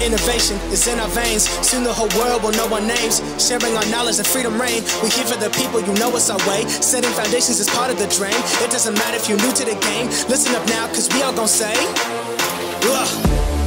Innovation is in our veins. Soon the whole world will know our names. Sharing our knowledge and freedom reign. We here for the people, you know it's our way. Setting foundations is part of the dream. It doesn't matter if you're new to the game. Listen up now, cause we all gon' say,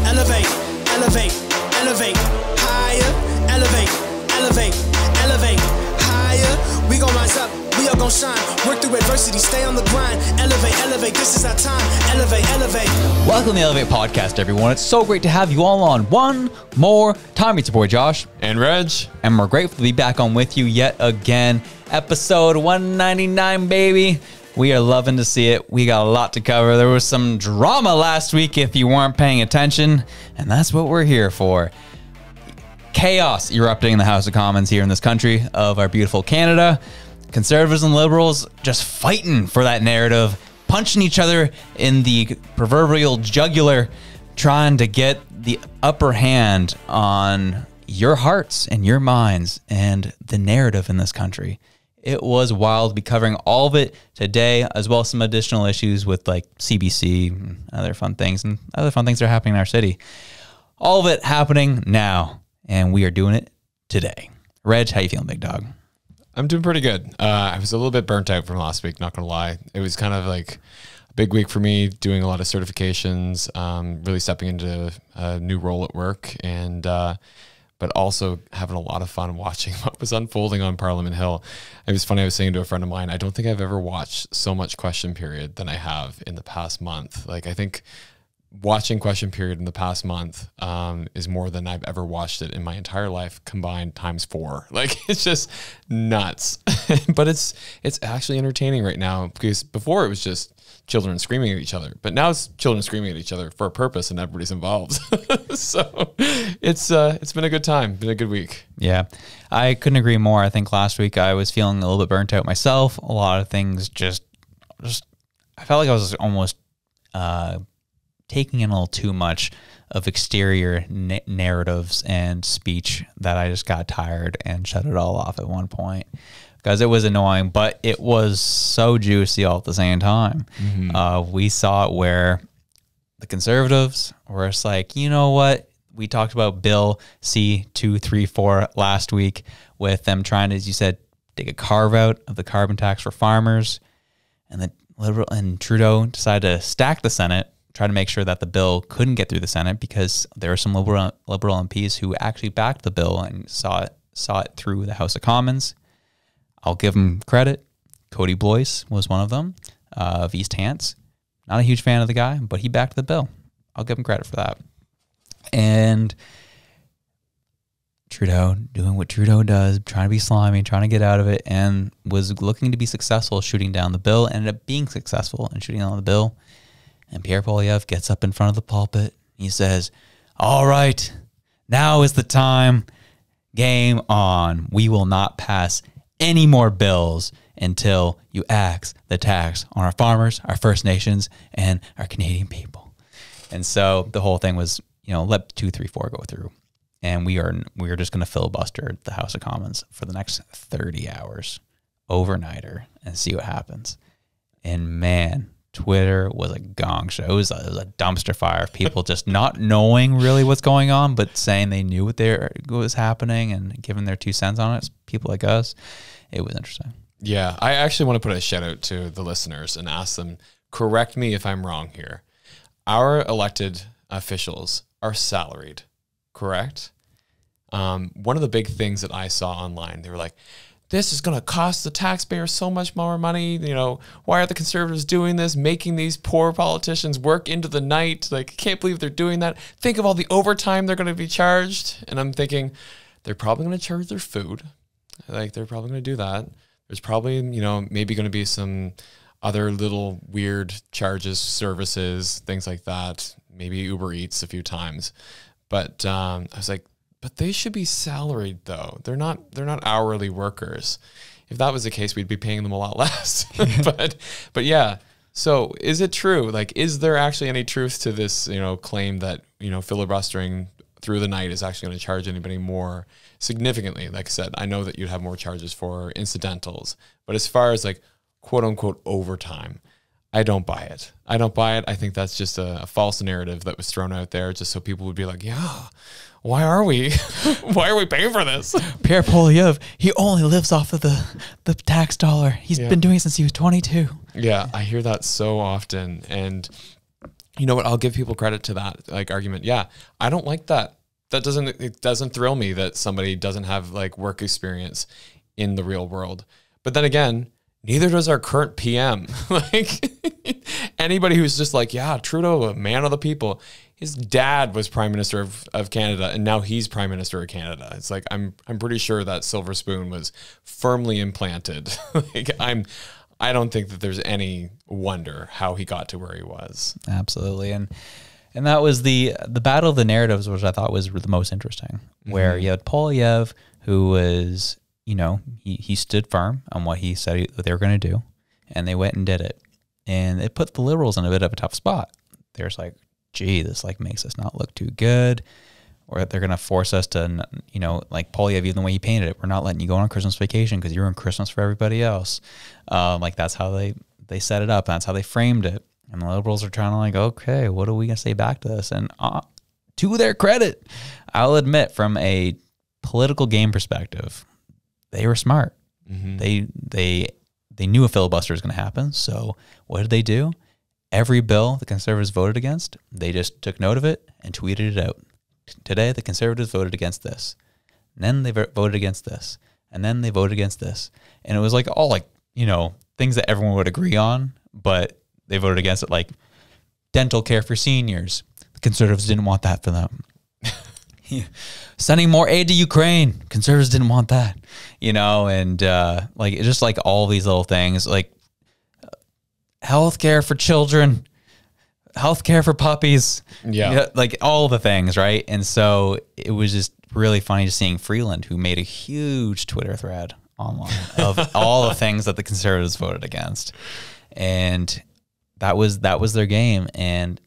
elevate, elevate, elevate, higher, elevate, elevate, elevate, higher. We gon' rise up, we all gon' shine. Work through adversity, stay on the grind. Elevate, elevate, this is our time. Elevate, elevate. Welcome to the Elevate Podcast, everyone. It's so great to have you all on one more time. It's your boy Josh. And Reg. And we're grateful to be back on with you yet again. Episode 199, baby. We are loving to see it. We got a lot to cover. There was some drama last week if you weren't paying attention, and that's what we're here for. Chaos erupting in the House of Commons here in this country of our beautiful Canada. Conservatives and liberals just fighting for that narrative, punching each other in the proverbial jugular, trying to get the upper hand on your hearts and your minds and the narrative in this country. It was wild. We'll be covering all of it today, as well as some additional issues with like CBC and other fun things that are happening in our city. All of it happening now, and we are doing it today. Reg, how you feeling, big dog? I'm doing pretty good. I was a little bit burnt out from last week, not gonna lie. It was kind of like a big week for me, doing a lot of certifications, really stepping into a new role at work, and but also having a lot of fun watching what was unfolding on Parliament Hill. It was funny, I was saying to a friend of mine, I don't think I've ever watched so much Question Period than I have in the past month. Like, I think watching Question Period in the past month is more than I've ever watched it in my entire life combined ×4. Like, it's just nuts. But it's actually entertaining right now, because before it was just children screaming at each other, but now it's children screaming at each other for a purpose and everybody's involved. So it's been a good time, been a good week. Yeah, I couldn't agree more. I think last week I was feeling a little bit burnt out myself. A lot of things just I felt like I was almost taking in a little too much of exterior narratives and speech that I just got tired and shut it all off at one point, because it was annoying, but it was so juicy all at the same time. Mm-hmm. We saw it where the Conservatives were just like, you know what? We talked about Bill C-234 last week with them trying to, as you said, take a carve out of the carbon tax for farmers. And the Liberal and Trudeau decided to stack the Senate, try to make sure that the bill couldn't get through the Senate, because there were some liberal MPs who actually backed the bill and saw it through the House of Commons. I'll give him credit. Cody Blois was one of them, of East Hants. Not a huge fan of the guy, but he backed the bill. I'll give him credit for that. And Trudeau doing what Trudeau does, trying to be slimy, trying to get out of it, and was looking to be successful shooting down the bill, ended up being successful in shooting down the bill. And Pierre Poilievre gets up in front of the pulpit. He says, all right, now is the time. Game on. We will not pass any more bills until you axe the tax on our farmers, our First Nations, and our Canadian people. And so the whole thing was, let 234 go through. And we are just going to filibuster the House of Commons for the next 30 hours, overnighter, and see what happens. And man, Twitter was a gong show. It was a dumpster fire of people just not knowing really what's going on, but saying they knew what was happening and giving their 2 cents on it. People like us. It was interesting. Yeah, I actually want to put a shout out to the listeners and ask them, correct me if I'm wrong here. Our elected officials are salaried, correct? One of the big things that I saw online, they were like, this is going to cost the taxpayer so much more money. Why are the Conservatives doing this, making these poor politicians work into the night? Like, I can't believe they're doing that. Think of all the overtime they're going to be charged. And I'm thinking, they're probably going to charge their food. Like, they're probably going to do that. There's probably, maybe going to be some other little weird charges, services, things like that. Maybe Uber Eats a few times. But I was like, but they should be salaried though. They're not hourly workers. If that was the case, we'd be paying them a lot less. but yeah. So is it true? Like, is there actually any truth to this, claim that, filibustering through the night is actually going to charge anybody more significantly? Like I said, I know that you'd have more charges for incidentals, but as far as like quote unquote overtime, I don't buy it. I don't buy it. I think that's just a false narrative that was thrown out there just so people would be like, yeah, why are we paying for this? Pierre Poilievre, he only lives off of the tax dollar. He's been doing it since he was 22. Yeah, I hear that so often. And you know what? I'll give people credit to that like argument. Yeah, I don't like that. It doesn't thrill me that somebody doesn't have like work experience in the real world. But then again, neither does our current PM. Like anybody who's just like, yeah, Trudeau, a man of the people. His dad was Prime Minister of Canada, and now he's Prime Minister of Canada. It's like I'm pretty sure that silver spoon was firmly implanted. Like I don't think that there's any wonder how he got to where he was. Absolutely, and that was the battle of the narratives, which I thought was the most interesting. Where you had Poilievre, who was, you know, he stood firm on what he said that they were going to do, and they went and did it, and it put the Liberals in a bit of a tough spot. There's like, gee, this like makes us not look too good, or they're going to force us to, you know, like Poilievre, even the way he painted it, we're not letting you go on Christmas vacation because you're on Christmas for everybody else. Like that's how they set it up. That's how they framed it. And the Liberals are trying to like, okay, what are we going to say back to this? And to their credit, I'll admit from a political game perspective, they were smart. They knew a filibuster was going to happen. So what did they do? Every bill the Conservatives voted against, they just took note of it and tweeted it out. Today, the Conservatives voted against this. And then they voted against this. And then they voted against this. And it was like all like, you know, things that everyone would agree on, but they voted against it, like dental care for seniors. The Conservatives didn't want that for them. Sending more aid to Ukraine. Conservatives didn't want that, you know, and like it's just like all these little things, like healthcare for children, healthcare for puppies, you know, like all the things, right? And so it was just really funny just seeing Freeland, who made a huge Twitter thread online of all the things that the Conservatives voted against, and that was their game. And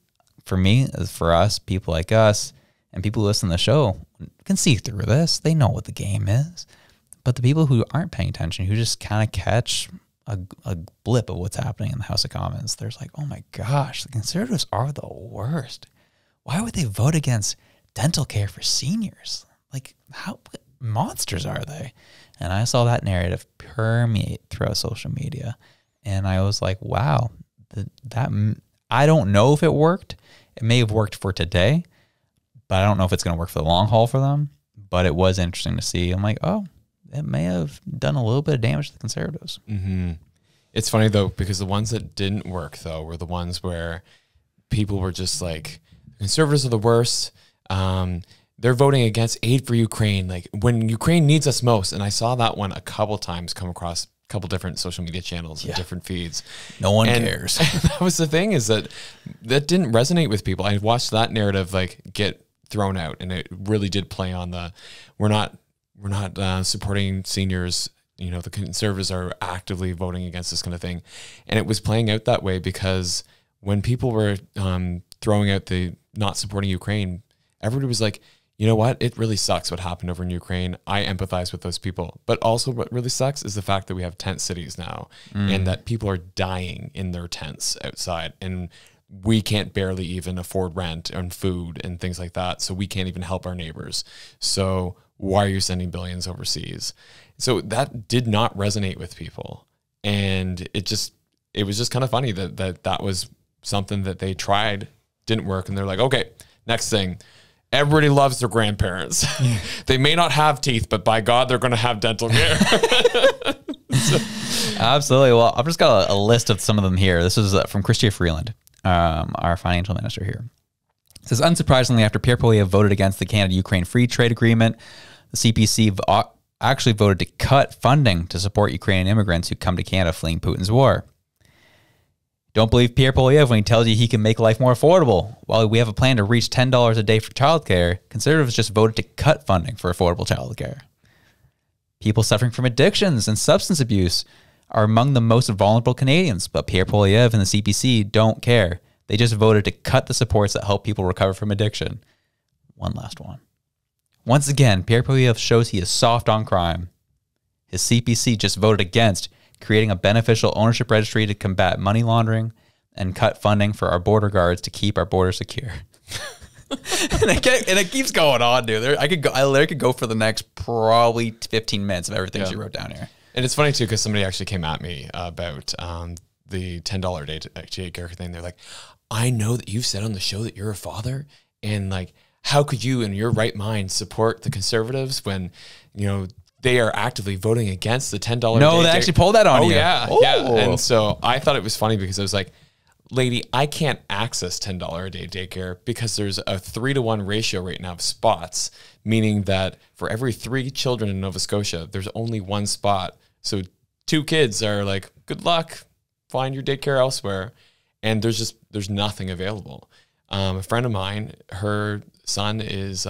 for me, for us, people like us, and people who listen to the show can see through this. They know what the game is. But the people who aren't paying attention, who just kind of catch a blip of what's happening in the House of Commons, there's like, oh my gosh, the Conservatives are the worst. Why would they vote against dental care for seniors? Like, how monsters are they? And I saw that narrative permeate throughout social media. And I was like, wow, that I don't know if it worked. It may have worked for today, but I don't know if it's going to work for the long haul for them. But it was interesting to see. I'm like, oh, it may have done a little bit of damage to the Conservatives. It's funny, though, because the ones that didn't work, though, were the ones where people were just like, Conservatives are the worst. They're voting against aid for Ukraine, like when Ukraine needs us most. And I saw that one a couple times come across a couple different social media channels and different feeds. No one cares. That was the thing, is that didn't resonate with people. I watched that narrative like get thrown out, and it really did play on the we're not supporting seniors. You know, the Conservatives are actively voting against this kind of thing. And it was playing out that way because when people were throwing out the not supporting Ukraine, everybody was like, you know what? It really sucks what happened over in Ukraine. I empathize with those people. But also what really sucks is the fact that we have tent cities now and that people are dying in their tents outside. And we can't barely even afford rent and food and things like that. So we can't even help our neighbors. So why are you sending billions overseas? So that did not resonate with people. And it was just kind of funny that was something that they tried, didn't work. And they're like, okay, next thing. Everybody loves their grandparents. They may not have teeth, but by God, they're going to have dental care. Absolutely. Well, I've just got a list of some of them here. This is from Chrystia Freeland, our financial minister here. It says, unsurprisingly, after Pierre Poilievre voted against the Canada-Ukraine Free Trade Agreement, the CPC actually voted to cut funding to support Ukrainian immigrants who come to Canada fleeing Putin's war. Don't believe Pierre Poilievre when he tells you he can make life more affordable. While we have a plan to reach $10 a day for childcare, Conservatives just voted to cut funding for affordable childcare. People suffering from addictions and substance abuse are among the most vulnerable Canadians, but Pierre Poilievre and the CPC don't care. They just voted to cut the supports that help people recover from addiction. One last one. Once again, Pierre Poilievre shows he is soft on crime. His CPC just voted against creating a beneficial ownership registry to combat money laundering, and cut funding for our border guards to keep our border secure. and it keeps going on, dude. I literally could go for the next probably 15 minutes of everything she wrote down here. And it's funny too, because somebody actually came at me about the $10 day daycare thing. They're like, I know that you've said on the show that you're a father, and like, how could you in your right mind support the conservatives when, you know, they are actively voting against the $10 No, they actually pulled that on you. Yeah. And so I thought it was funny because I was like, lady, I can't access $10 a day daycare because there's a 3-to-1 ratio right now of spots, meaning that for every 3 children in Nova Scotia, there's only 1 spot. So 2 kids are like, good luck, find your daycare elsewhere. And there's nothing available. A friend of mine, her son is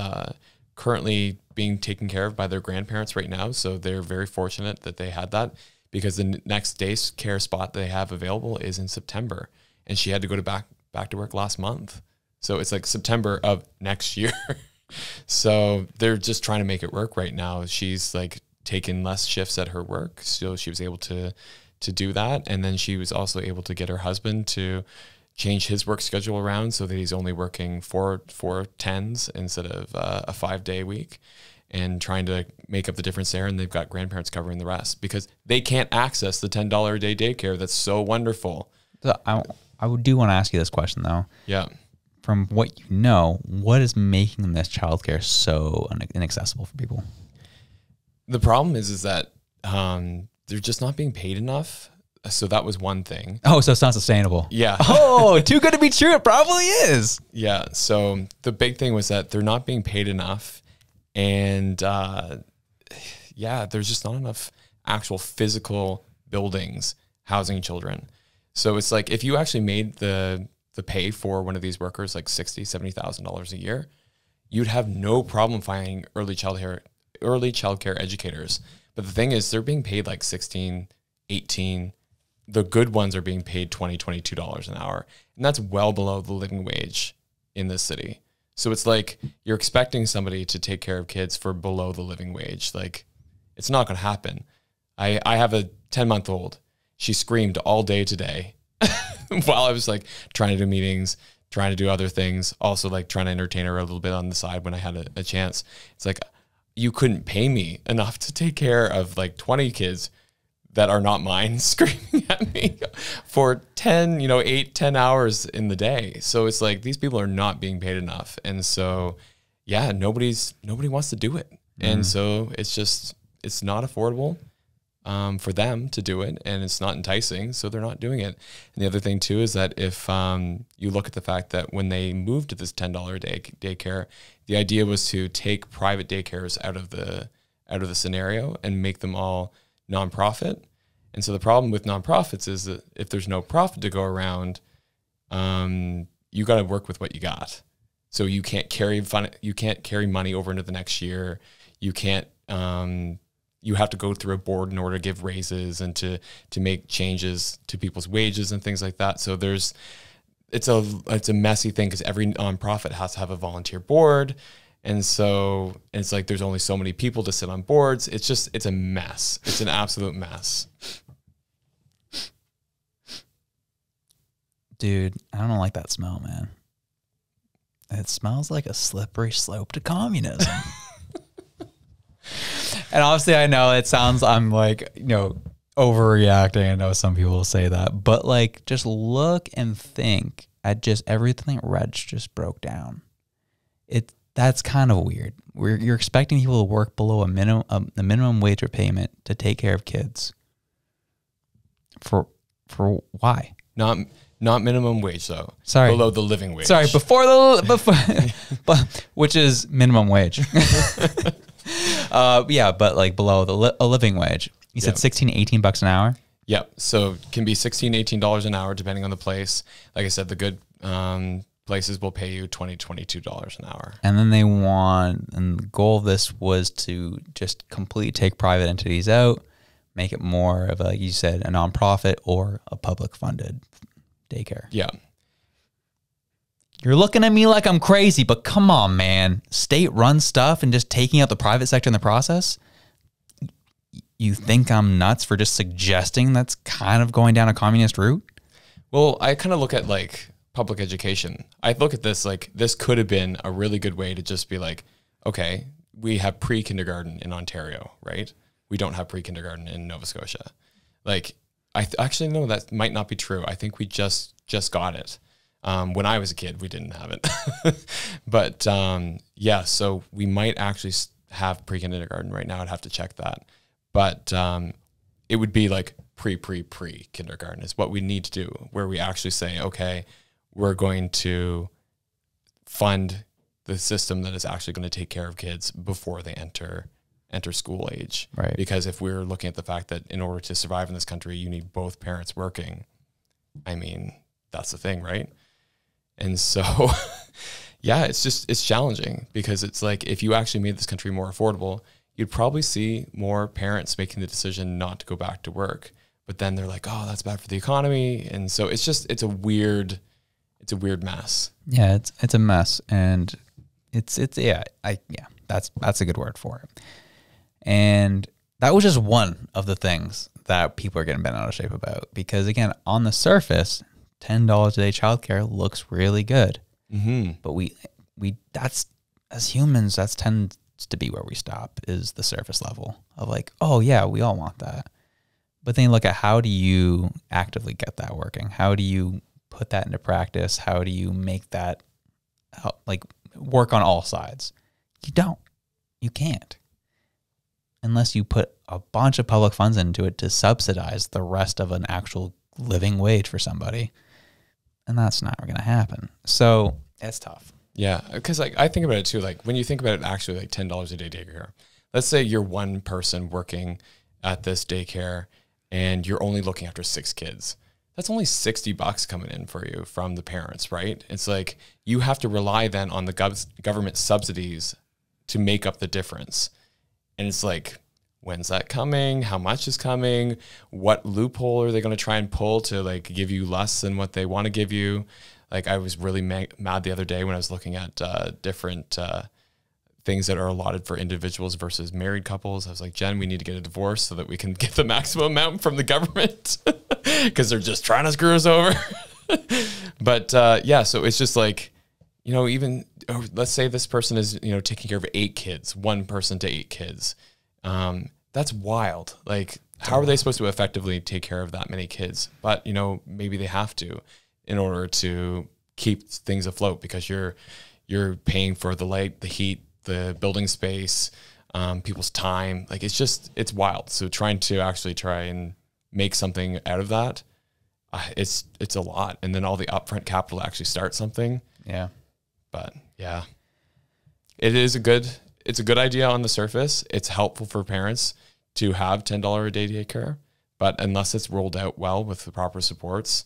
currently being taken care of by their grandparents right now. So they're very fortunate that they had that, because the next day's care spot they have available is in September. And she had to go back to work last month. So it's like September of next year. So they're just trying to make it work right now. She's like taking less shifts at her work. So she was able to do that. And then she was also able to get her husband to change his work schedule around so that he's only working 4 10s instead of a 5-day week, and trying to make up the difference there. And they've got grandparents covering the rest because they can't access the $10 a day daycare. That's so wonderful. So I do want to ask you this question though. Yeah. From what you know, what is making this childcare so inaccessible for people? The problem is that they're just not being paid enough. So that was one thing. Oh, so it's not sustainable. Yeah. Oh, too good to be true. It probably is. Yeah. So the big thing was that they're not being paid enough. And there's just not enough actual physical buildings housing children. So it's like, if you actually made the pay for one of these workers like $60,000, $70,000 a year, you'd have no problem finding early childcare educators. But the thing is, they're being paid like 16, 18. The good ones are being paid $20, $22 an hour. And that's well below the living wage in this city. So it's like you're expecting somebody to take care of kids for below the living wage. Like, it's not going to happen. I have a 10-month-old. She screamed all day today while I was like trying to do meetings, trying to do other things, also like trying to entertain her a little bit on the side when I had a chance. It's like, you couldn't pay me enough to take care of like 20 kids that are not mine screaming at me for 8-10 hours in the day. So it's like, these people are not being paid enough. And so, yeah, nobody wants to do it. And so it's not affordable for them to do it, and it's not enticing, so they're not doing it. And the other thing too is that if you look at the fact that when they moved to this $10 a day daycare, the idea was to take private daycares out of the scenario and make them all nonprofit. And so the problem with nonprofits is that if there's no profit to go around, you got to work with what you got. So you can't carry money over into the next year. You can't. You have to go through a board in order to give raises and to make changes to people's wages and things like that. So it's a messy thing because every nonprofit has to have a volunteer board. And so it's like there's only so many people to sit on boards. It's a mess. It's an absolute mess. Dude, I don't like that smell, man. It smells like a slippery slope to communism. And obviously I know it sounds, I'm like, overreacting. I know some people will say that, but like, just look and think at just everything Reg just broke down. That's kind of weird. You're expecting people to work below a minimum wage repayment to take care of kids. For why? Not minimum wage though. Sorry, below the living wage. Sorry, before which is minimum wage. But like below a living wage. You said $16-18 an hour. Yeah, so it can be $16-18 an hour depending on the place. Like I said, the good places will pay you $20-22 an hour. And then and the goal of this was to just completely take private entities out, make it more of like you said, a nonprofit or a public funded daycare. Yeah. You're looking at me like I'm crazy, but come on, man. State-run stuff and just taking out the private sector in the process? You think I'm nuts for just suggesting that's kind of going down a communist route? Well, I kind of look at like public education. I look at this like this could have been a really good way to just be like, okay, we have pre-kindergarten in Ontario, right? We don't have pre-kindergarten in Nova Scotia. Like, actually, no, that might not be true. I think we just got it. When I was a kid, we didn't have it. But yeah, so we might actually have pre-kindergarten right now. I'd have to check that. But it would be like pre-kindergarten is what we need to do, where we actually say, okay, we're going to fund the system that is actually going to take care of kids before they enter school age. Right. Because if we're looking at the fact that in order to survive in this country, you need both parents working, I mean, that's the thing, right? And so, yeah, it's challenging because it's like, if you actually made this country more affordable, you'd probably see more parents making the decision not to go back to work. But then they're like, oh, that's bad for the economy. And so it's a weird mess. Yeah, it's a mess, and that's a good word for it. And that was just one of the things that people are getting bent out of shape about, because again, on the surface, $10 a day childcare looks really good. Mm-hmm. But we that's, as humans, that tends to be where we stop, is the surface level of like, oh yeah, we all want that. But then you look at, how do you actively get that working? How do you put that into practice? How do you make that like work on all sides? You can't, unless you put a bunch of public funds into it to subsidize the rest of an actual living wage for somebody. And that's not going to happen. So it's tough. Yeah. Cause like, I think about it too. Like when you think about it, actually like $10 a day daycare, let's say you're one person working at this daycare and you're only looking after 6 kids. That's only $60 coming in for you from the parents, right? It's like you have to rely then on the government subsidies to make up the difference. And it's like, when's that coming? How much is coming? What loophole are they going to try and pull to like give you less than what they want to give you? Like I was really mad the other day when I was looking at different things that are allotted for individuals versus married couples. I was like, Jen, we need to get a divorce so that we can get the maximum amount from the government because they're just trying to screw us over. But yeah, so it's just like, you know, even let's say this person is, you know, taking care of 8 kids, one person to 8 kids. That's wild. Like, how are they supposed to effectively take care of that many kids? But, you know, maybe they have to in order to keep things afloat, because you're paying for the light, the heat, the building space, people's time. Like, it's wild. So trying and make something out of that, it's a lot. And then all the upfront capital to actually start something. Yeah. But yeah, it's a good idea on the surface. It's helpful for parents to have $10 a day daycare, but unless it's rolled out well with the proper supports,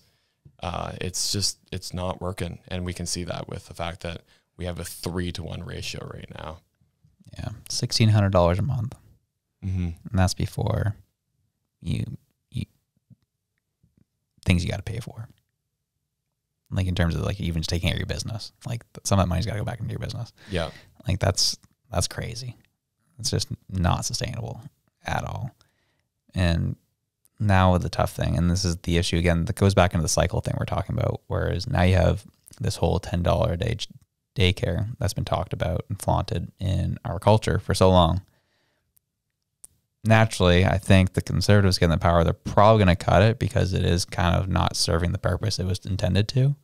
it's not working. And we can see that with the fact that we have a 3-to-1 ratio right now. Yeah. $1,600 a month. Mm-hmm. And that's before you things you got to pay for. Like in terms of like even just taking care of your business, like some of that money's got to go back into your business. Yeah. Like that's crazy. It's just not sustainable at all. And now the tough thing, and this is the issue again, that goes back into the cycle thing we're talking about, whereas now you have this whole $10 a day daycare that's been talked about and flaunted in our culture for so long. Naturally, I think the Conservatives getting the power, they're probably going to cut it because it is kind of not serving the purpose it was intended to.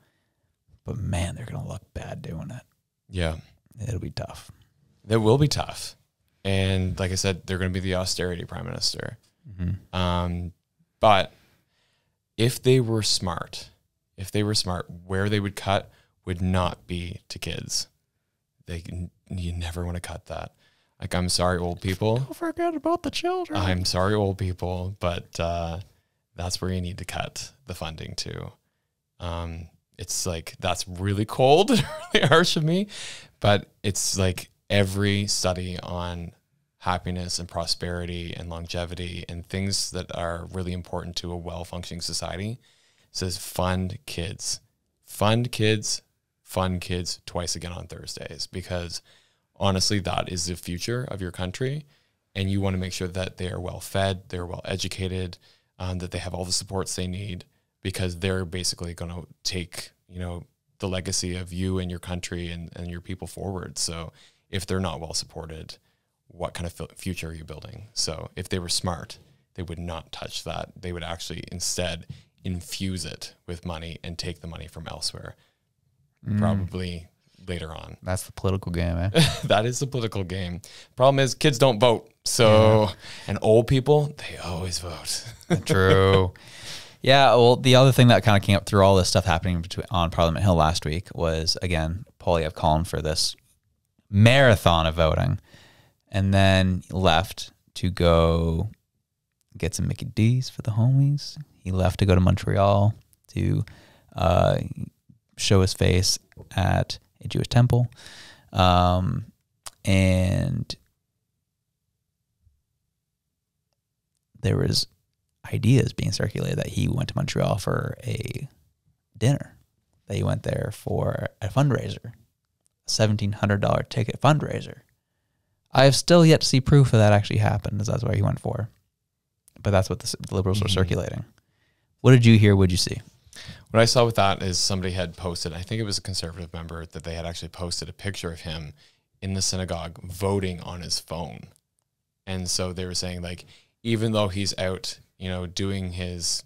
But man, they're going to look bad doing it. Yeah. It'll be tough. It will be tough. And like I said, they're going to be the austerity prime minister. Mm-hmm. But if they were smart, where they would cut would not be to kids. You never want to cut that. Like, I'm sorry, old people. Don't forget about the children. I'm sorry, old people, but that's where you need to cut the funding to. It's like, that's really cold and really harsh of me, but it's like every study on happiness and prosperity and longevity and things that are really important to a well-functioning society says fund kids twice again on Thursdays, because honestly, that is the future of your country. And you want to make sure that they are well fed, they're well educated, that they have all the supports they need because they're basically going to take, you know, the legacy of you and your country and your people forward. So if they're not well supported, what kind of future are you building? So if they were smart, they would not touch that. They would actually instead infuse it with money and take the money from elsewhere, probably later on. That's the political game, eh? That is the political game. Problem is kids don't vote. So, and old people, they always vote. True. Yeah, well, the other thing that kind of came up through all this stuff happening on Parliament Hill last week was, again, Poilievre calling for this marathon of voting, and then left to go get some Mickey D's for the homies. He left to go to Montreal to show his face at a Jewish temple. And there was ideas being circulated that he went to Montreal for a dinner, that he went there for a fundraiser, a $1,700 ticket fundraiser. I have still yet to see proof of that actually happened, as that's what he went for. But that's what the Liberals were circulating. What did you hear? What did you see? What I saw with that is somebody had posted, I think it was a Conservative member, that they had actually posted a picture of him in the synagogue voting on his phone. And so they were saying, like, even though he's out, you know, doing his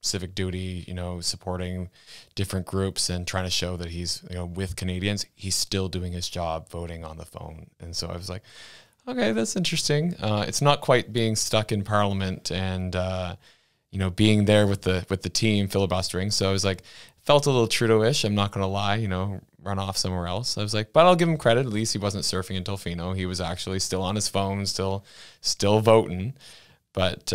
civic duty, you know, supporting different groups and trying to show that he's, you know, with Canadians, he's still doing his job voting on the phone. And so I was like, okay, that's interesting. It's not quite being stuck in Parliament and, you know, being there with the team filibustering. So I was like, felt a little Trudeau-ish. I'm not going to lie, you know, run off somewhere else. I was like, but I'll give him credit. At least he wasn't surfing in Tofino. He was actually still on his phone, still voting. But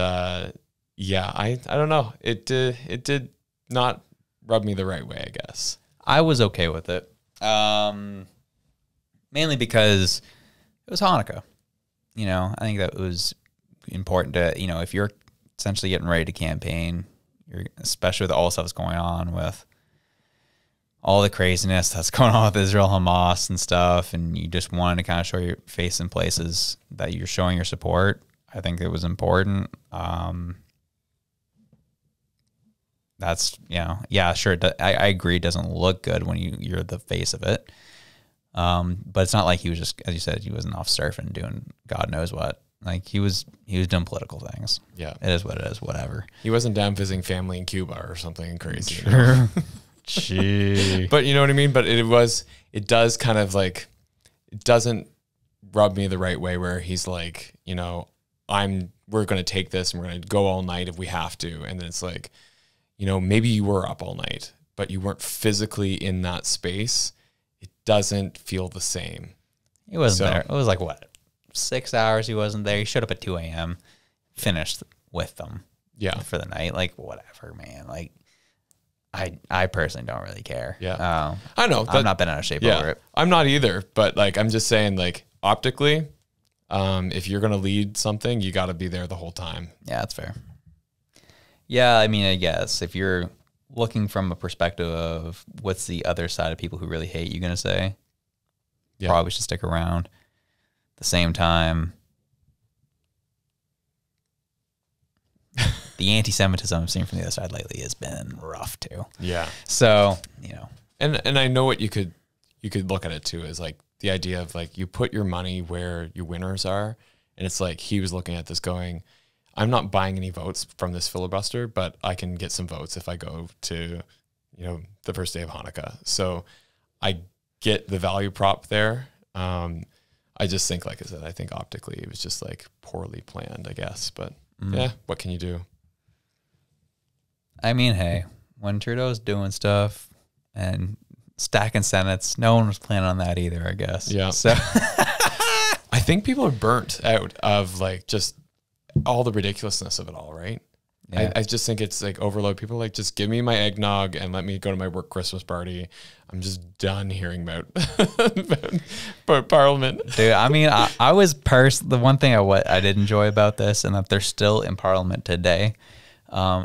yeah, I don't know. It did not rub me the right way, I guess. I was okay with it, mainly because it was Hanukkah. You know, I think that was important to, you know, if you're essentially getting ready to campaign, especially with all the stuff that's going on with all the craziness that's going on with Israel, Hamas and stuff, and you just wanted to kind of show your face in places that you're showing your support. I think it was important. That's, you know, yeah, sure. I agree. It doesn't look good when you're the face of it. But it's not like he was just, as you said, he wasn't off surfing doing God knows what. Like he was doing political things. Yeah. It is what it is, whatever. He wasn't down visiting family in Cuba or something crazy. Sure. Gee. But you know what I mean? But it does kind of like, it doesn't rub me the right way where he's like, you know, we're going to take this and we're going to go all night if we have to. And then it's like, you know, maybe you were up all night, but you weren't physically in that space. It doesn't feel the same. He wasn't there. It was like, what, 6 hours he wasn't there. He showed up at 2 a.m., finished with them for the night. Like, whatever, man. Like, I personally don't really care. Yeah. I know. I'm not been out of shape over it. I'm not either, but like, I'm just saying, like, optically, if you're going to lead something, you got to be there the whole time. Yeah, that's fair. Yeah, I mean, I guess if you're looking from a perspective of what's the other side of people who really hate you going to say, probably should stick around. At the same time, the anti-Semitism I've seen from the other side lately has been rough too. Yeah. So, you know. And I know what you could look at it too as like the idea of like you put your money where your winners are. And it's like he was looking at this going, I'm not buying any votes from this filibuster, but I can get some votes if I go to, you know, the first day of Hanukkah. So I get the value prop there. I just think, like I said, I think optically it was just like poorly planned, I guess. But yeah, what can you do? I mean, hey, when Trudeau's doing stuff and stacking senates, no one was planning on that either, I guess. Yeah. So I think people are burnt out of like just all the ridiculousness of it all, right? Yeah. I just think it's like overload. People are like, just give me my eggnog and let me go to my work Christmas party. I'm just done hearing about Parliament. Dude, I mean, I was the one thing I did enjoy about this, and that they're still in Parliament today,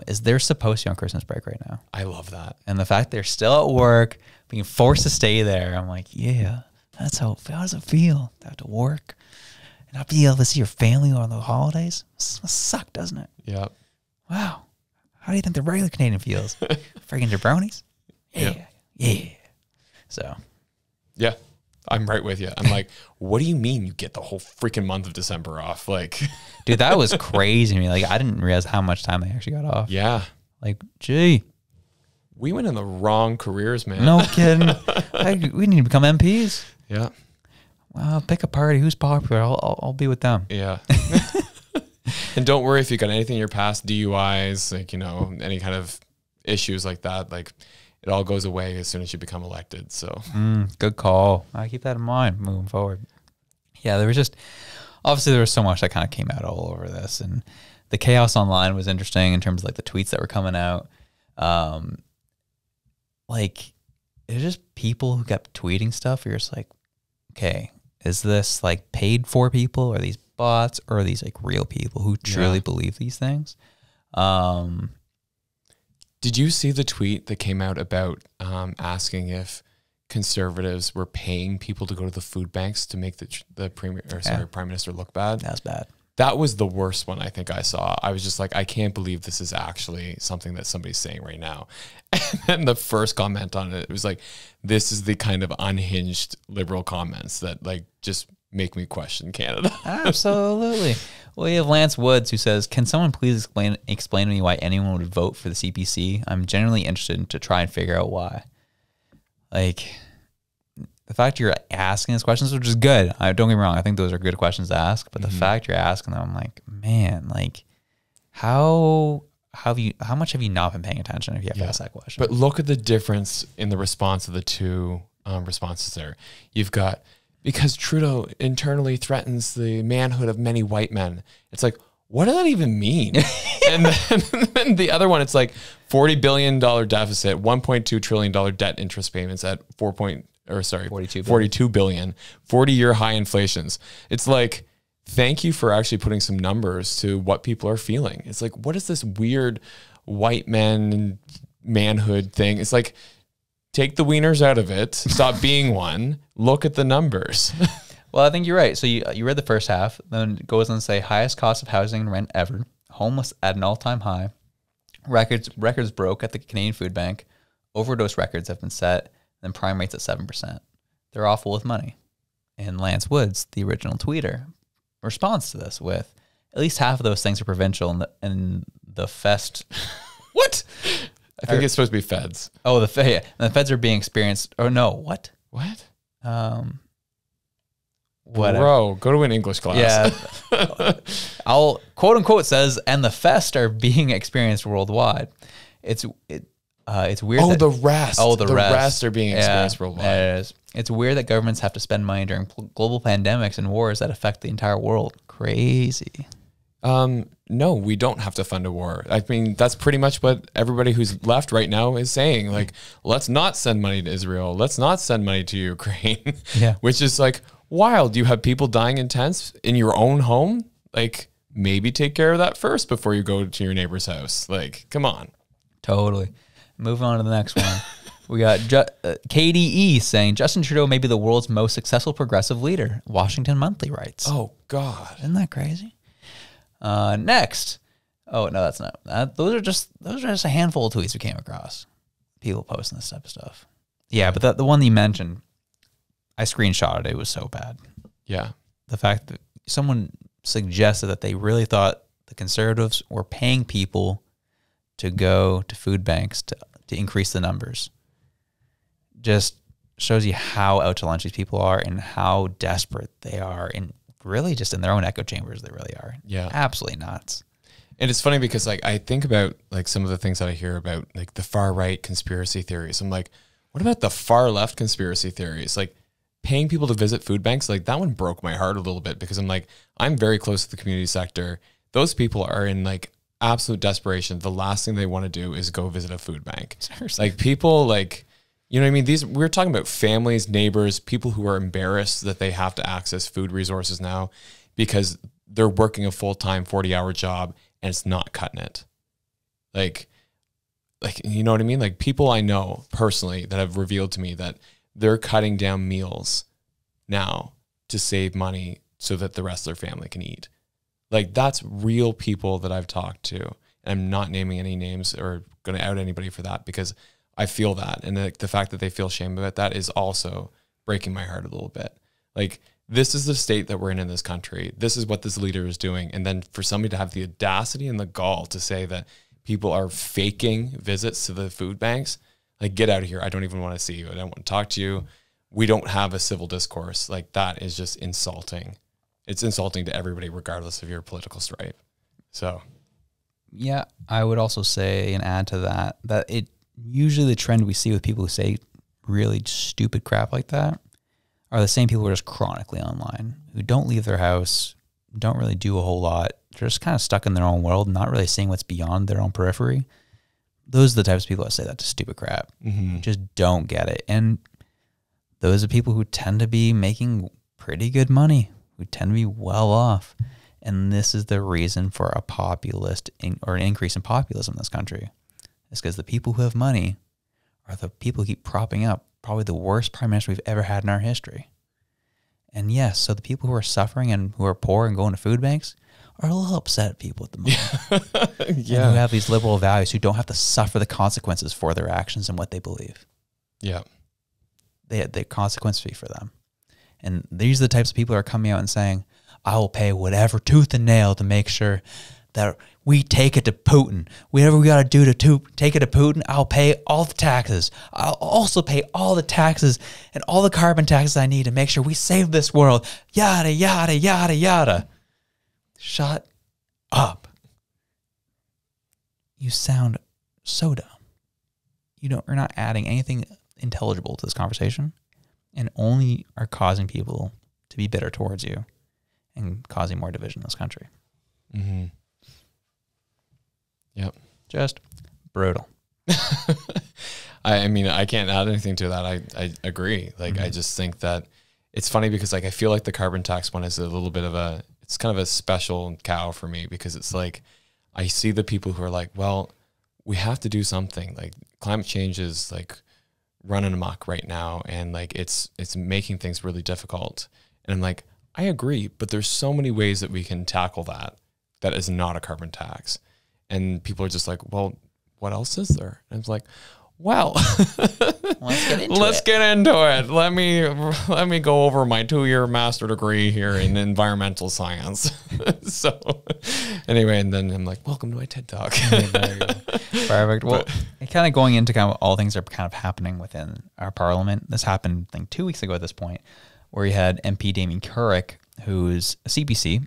is they're supposed to be on Christmas break right now. I love that. And the fact they're still at work, being forced to stay there, I'm like, yeah, how does it feel to have to work? Not be able to see your family on the holidays? It must suck, doesn't it? Yeah. Wow. How do you think the regular Canadian feels? Friggin' jabronis? Yeah. So. Yeah, I'm right with you. I'm like, what do you mean you get the whole freaking month of December off? Like, dude, that was crazy to me. Like, I didn't realize how much time they actually got off. Yeah. Like, gee. We went in the wrong careers, man. No kidding. We need to become MPs. Yeah. Well, pick a party. Who's popular? I'll be with them. Yeah. And don't worry if you got anything in your past, DUIs, like, you know, any kind of issues like that. Like, it all goes away as soon as you become elected. So good call. I keep that in mind moving forward. Yeah, there was just, obviously there was so much that kind of came out all over this, and the chaos online was interesting in terms of like the tweets that were coming out. Like, it was just people who kept tweeting stuff. You're just like, okay, is this like paid for people? Are these bots, or are these like real people who truly believe these things? Did you see the tweet that came out about asking if conservatives were paying people to go to the food banks to make the prime minister look bad? That's bad. That was the worst one I think I saw. I was just like, I can't believe this is actually something that somebody's saying right now. And then the first comment on it was like, this is the kind of unhinged liberal comments that like just make me question Canada. Absolutely. Well, you have Lance Woods who says, can someone please explain to me why anyone would vote for the CPC? I'm genuinely interested to try and figure out why. Like, the fact you're asking these questions, which is good. Don't get me wrong. I think those are good questions to ask. But the fact you're asking them, I'm like, man, like, how much have you not been paying attention if you have to ask that question? But look at the difference in the response of the two responses there. You've got, because Trudeau internally threatens the manhood of many white men. It's like, what does that even mean? And then the other one, it's like $40 billion deficit, $1.2 trillion debt interest payments at 42 billion, 40-year high inflations. It's like, thank you for actually putting some numbers to what people are feeling. It's like, what is this weird white men manhood thing? It's like, take the wieners out of it. Stop being one. Look at the numbers. Well, I think you're right. So you read the first half, then it goes on to say highest cost of housing and rent ever, homeless at an all-time high, records broke at the Canadian Food Bank, overdose records have been set, and prime rates at 7%. They're awful with money. And Lance Woods, the original tweeter, responds to this with, at least half of those things are provincial, and the fest. What? I think it's supposed to be feds. Oh, the feds are being experienced. Oh no, what? What? Whatever. Bro, go to an English class. Yeah. I'll quote unquote says, and the fest are being experienced worldwide. It's weird. Oh, the rest. Oh, the rest are being experienced worldwide. It is. It's weird that governments have to spend money during global pandemics and wars that affect the entire world. Crazy. No, we don't have to fund a war. I mean, that's pretty much what everybody who's left right now is saying. Like, let's not send money to Israel. Let's not send money to Ukraine. Yeah. Which is like wild. You have people dying in tents in your own home. Like, maybe take care of that first before you go to your neighbor's house. Like, come on. Totally. Moving on to the next one. We got KDE saying Justin Trudeau may be the world's most successful progressive leader. Washington Monthly writes. Oh, God. Isn't that crazy? Next. Oh, no, that's not. Those are just a handful of tweets we came across. People posting this type of stuff. Yeah, but the one that you mentioned, I screenshotted it. It was so bad. Yeah. The fact that someone suggested that they really thought the Conservatives were paying people to go to food banks to increase the numbers just shows you how out to lunch these people are and how desperate they are, and really just in their own echo chambers they really are. Yeah. Absolutely nuts. And it's funny because like I think about like some of the things that I hear about like the far right conspiracy theories. I'm like, what about the far left conspiracy theories? Like paying people to visit food banks, like that one broke my heart a little bit because I'm like, I'm very close to the community sector. Those people are in like absolute desperation. The last thing they want to do is go visit a food bank. Seriously. Like people like, you know what I mean? We're talking about families, neighbors, people who are embarrassed that they have to access food resources now because they're working a full-time 40-hour job and it's not cutting it. Like, you know what I mean? Like people I know personally that have revealed to me that they're cutting down meals now to save money so that the rest of their family can eat. Like that's real people that I've talked to. And I'm not naming any names or going to out anybody for that, because I feel that. And the fact that they feel shame about that is also breaking my heart a little bit. Like, this is the state that we're in this country. This is what this leader is doing. And then for somebody to have the audacity and the gall to say that people are faking visits to the food banks, like, get out of here. I don't even want to see you. I don't want to talk to you. We don't have a civil discourse. Like, that is just insulting. It's insulting to everybody, regardless of your political stripe. So, yeah, I would also say and add to that, that it usually the trend we see with people who say really stupid crap like that are the same people who are just chronically online, who don't leave their house, don't really do a whole lot. They're just kind of stuck in their own world, not really seeing what's beyond their own periphery. Those are the types of people that say that to stupid crap. Just don't get it. And those are people who tend to be making pretty good money, who tend to be well off. And this is the reason for a populist or an increase in populism in this country. It's because the people who have money are the people who keep propping up probably the worst prime minister we've ever had in our history. And yes, so the people who are suffering and who are poor and going to food banks are a little upset people at the moment. Yeah. And who have these liberal values, who don't have to suffer the consequences for their actions and what they believe. Yeah. They consequence fee for them. And these are the types of people who are coming out and saying, I will pay whatever tooth and nail to make sure that we take it to Putin. Whatever we got to do to take it to Putin, I'll pay all the taxes. I'll also pay all the taxes and all the carbon taxes I need to make sure we save this world. Yada, yada, yada, yada. Shut up. You sound so dumb. You're not adding anything intelligible to this conversation, and only are causing people to be bitter towards you and causing more division in this country. Yep. Just brutal. I mean, I can't add anything to that. I agree. Like, I just think that it's funny because, like, I feel like the carbon tax one is a little bit of it's kind of a special cow for me, because it's like, I see the people who are like, well, we have to do something. Like, climate change is like running amok right now, and like it's making things really difficult. And I'm like, I agree, but there's so many ways that we can tackle that is not a carbon tax. And people are just like, well, what else is there? And it's like, well, let's get into it. Let me go over my 2-year master degree here in environmental science. So anyway, and then I'm like, welcome to my TED Talk. Perfect. Well, kind of going into kind of all things that are kind of happening within our parliament. This happened, I think, 2 weeks ago at this point, where you had MP Damien Carrick, who's a CPC,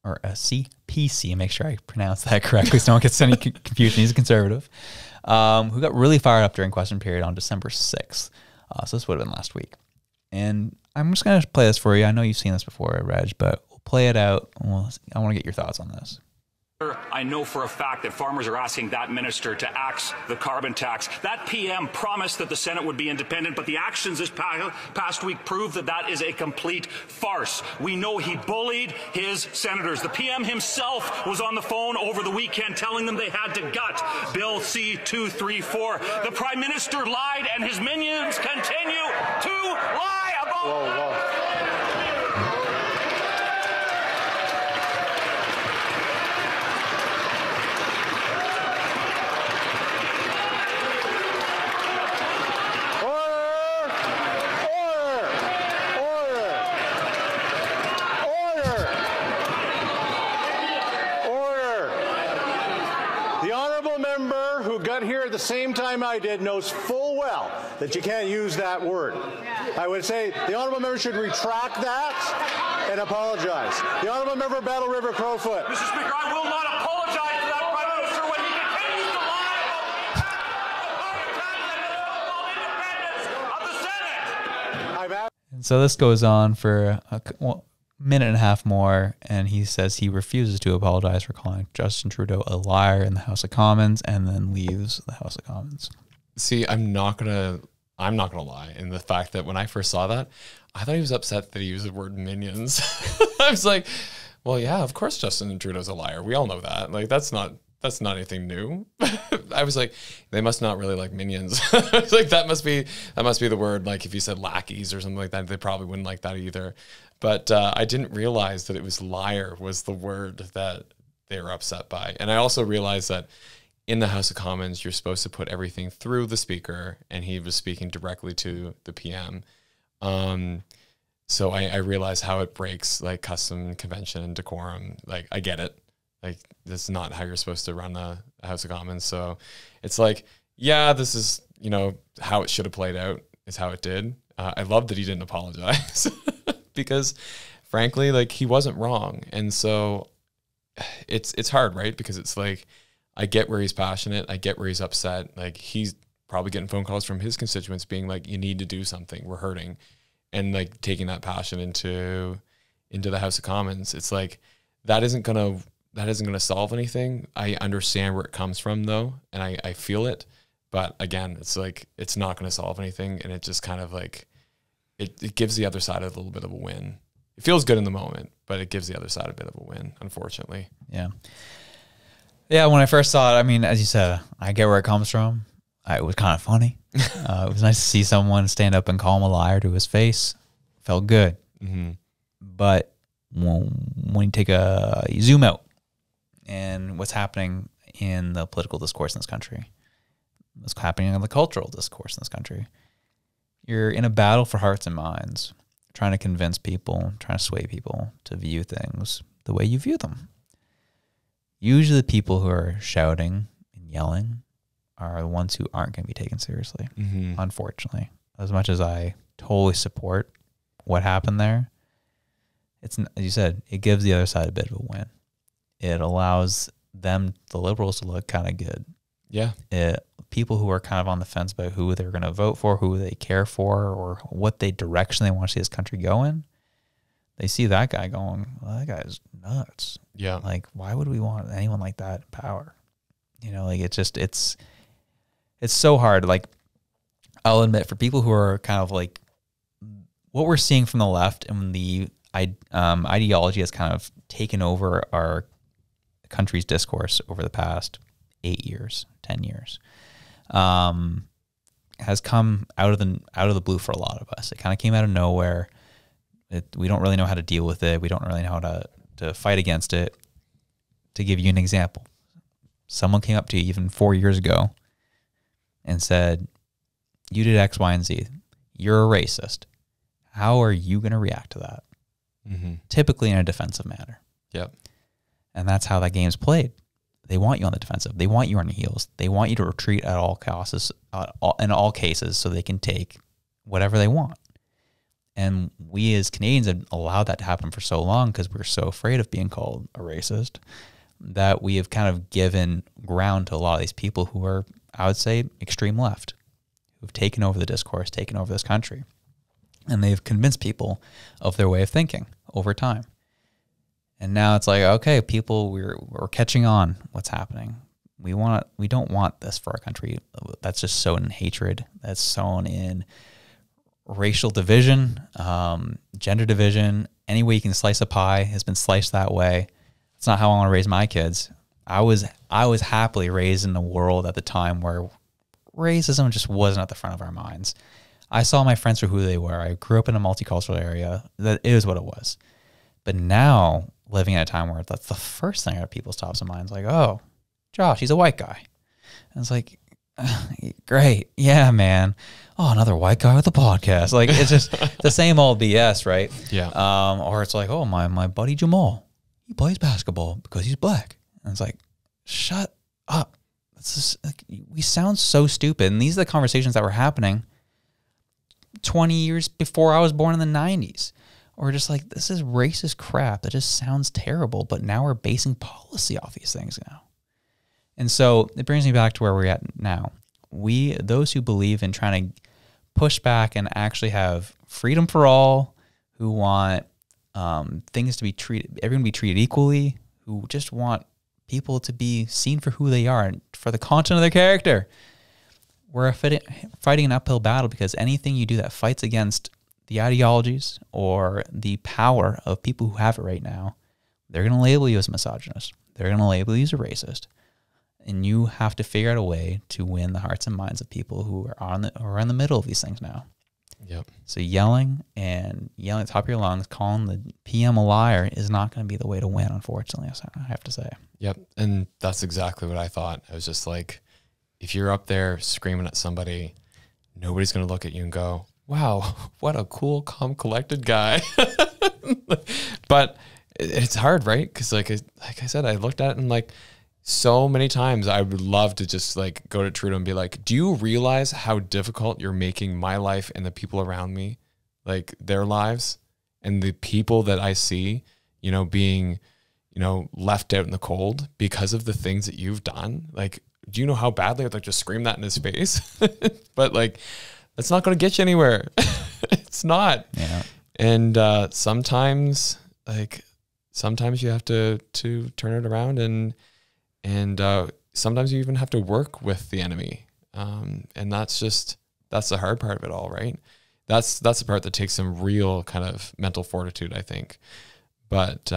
or a CPC, make sure I pronounce that correctly so no one gets any confusion. He's a conservative, who got really fired up during question period on December 6th. So this would have been last week. And I'm just going to play this for you. I know you've seen this before, Reg, but we'll play it out. I want to get your thoughts on this. I know for a fact that farmers are asking that minister to axe the carbon tax. That PM promised that the Senate would be independent, but the actions this past week prove that that is a complete farce. We know he bullied his senators. The PM himself was on the phone over the weekend telling them they had to gut Bill C-234. The Prime Minister lied, and his minions continue to lie about here at the same time I did knows full well that you can't use that word. I would say the honourable member should retract that and apologize. The honourable member Battle River Crowfoot. Mr. Speaker, I will not apologize to that Prime Minister when he continues to lie about the independence of the Senate. And so this goes on for a minute and a half more, and he says he refuses to apologize for calling Justin Trudeau a liar in the House of Commons, and then leaves the House of Commons. See, I'm not gonna lie in the fact that when I first saw that, I thought he was upset that he used the word minions. I was like, well, yeah, of course Justin Trudeau's a liar. We all know that. Like, that's not anything new. I was like, they must not really like minions. I was like, that must be the word. Like, if you said lackeys or something like that, they probably wouldn't like that either. But I didn't realize that it was liar was the word that they were upset by. And I also realized that in the House of Commons, you're supposed to put everything through the speaker, and he was speaking directly to the PM. So I realized how it breaks like custom, convention, and decorum. Like, I get it. Like, that's not how you're supposed to run the House of Commons. So it's like, yeah, this is, you know, how it should have played out is how it did. I love that he didn't apologize because frankly, like, he wasn't wrong. And so it's hard, right? Because it's like, I get where he's passionate. I get where he's upset. Like, he's probably getting phone calls from his constituents being like, you need to do something. We're hurting. And like taking that passion into the House of Commons. It's like, that isn't going to solve anything. I understand where it comes from though. And I feel it. But again, it's like, it's not going to solve anything. And it just kind of like, it gives the other side a little bit of a win. It feels good in the moment, but it gives the other side a bit of a win, unfortunately. Yeah. Yeah, when I first saw it, I mean, as you said, I get where it comes from. It was kind of funny. It was nice to see someone stand up and call him a liar to his face. Felt good. Mm-hmm. But when you zoom out and what's happening in the political discourse in this country, what's happening in the cultural discourse in this country, you're in a battle for hearts and minds, trying to convince people, trying to sway people to view things the way you view them. Usually the people who are shouting and yelling are the ones who aren't going to be taken seriously, unfortunately. As much as I totally support what happened there, it's, as you said, it gives the other side a bit of a win. It allows them, the liberals, to look kind of good. Yeah. People who are kind of on the fence about who they're going to vote for, who they care for, or what direction they want to see this country go in, they see that guy going, well, that guy's nuts. Yeah. Like, why would we want anyone like that in power? You know, like, it's so hard. Like, I'll admit, for people who are kind of like, what we're seeing from the left and the ideology has kind of taken over our country's discourse over the past 8 years, 10 years, has come out of the blue for a lot of us. It kind of came out of nowhere. We don't really know how to deal with it. We don't really know how to fight against it. To give you an example, someone came up to you even 4 years ago and said, you did X, Y, and Z. You're a racist. How are you going to react to that? Mm-hmm. Typically in a defensive manner. Yep. And that's how that game's played. They want you on the defensive. They want you on your heels. They want you to retreat at all costs, in all cases, so they can take whatever they want. And we as Canadians have allowed that to happen for so long because we're so afraid of being called a racist that we have kind of given ground to a lot of these people who are, I would say, extreme left, who've taken over the discourse, taken over this country. And they've convinced people of their way of thinking over time. And now it's like, okay, people, we're catching on what's happening. We don't want this for our country. That's just sown in hatred. That's sown in racial division, gender division. Any way you can slice a pie has been sliced that way. It's not how I want to raise my kids. I was happily raised in a world at the time where racism just wasn't at the front of our minds. I saw my friends for who they were. I grew up in a multicultural area. That is what it was. But now, living at a time where that's the first thing out of people's tops of minds, like, oh, Josh, he's a white guy. And it's like, great. Yeah, man. Oh, another white guy with a podcast. Like, it's just the same old BS, right? Yeah. Or it's like, oh, my buddy Jamal, he plays basketball because he's black. And it's like, shut up. It's just, like, we sound so stupid. And these are the conversations that were happening 20 years before I was born in the 90s. Or just like, this is racist crap that just sounds terrible, but now we're basing policy off these things now. And so it brings me back to where we're at now. Those who believe in trying to push back and actually have freedom for all, who want things to be treated, everyone to be treated equally, who just want people to be seen for who they are and for the content of their character. We're fighting an uphill battle because anything you do that fights against the ideologies or the power of people who have it right now, they're going to label you as a misogynist. They're going to label you as a racist. And you have to figure out a way to win the hearts and minds of people who are in the middle of these things now. Yep. So yelling at the top of your lungs, calling the PM a liar is not going to be the way to win, unfortunately, I have to say. Yep. And that's exactly what I thought. I was just like, if you're up there screaming at somebody, nobody's going to look at you and go, wow, what a cool, calm, collected guy. But it's hard, right? Because like I said, I looked at it and like so many times I would love to just like go to Trudeau and be like, do you realize how difficult you're making my life and the people around me, like their lives and the people that I see, you know, being, you know, left out in the cold because of the things that you've done? Like, do you know how badly I'd like to scream that in his face? But like, that's not going to get you anywhere. It's not. Yeah. And sometimes you have to turn it around, and sometimes you even have to work with the enemy. And that's the hard part of it all, right? That's the part that takes some real kind of mental fortitude, I think. But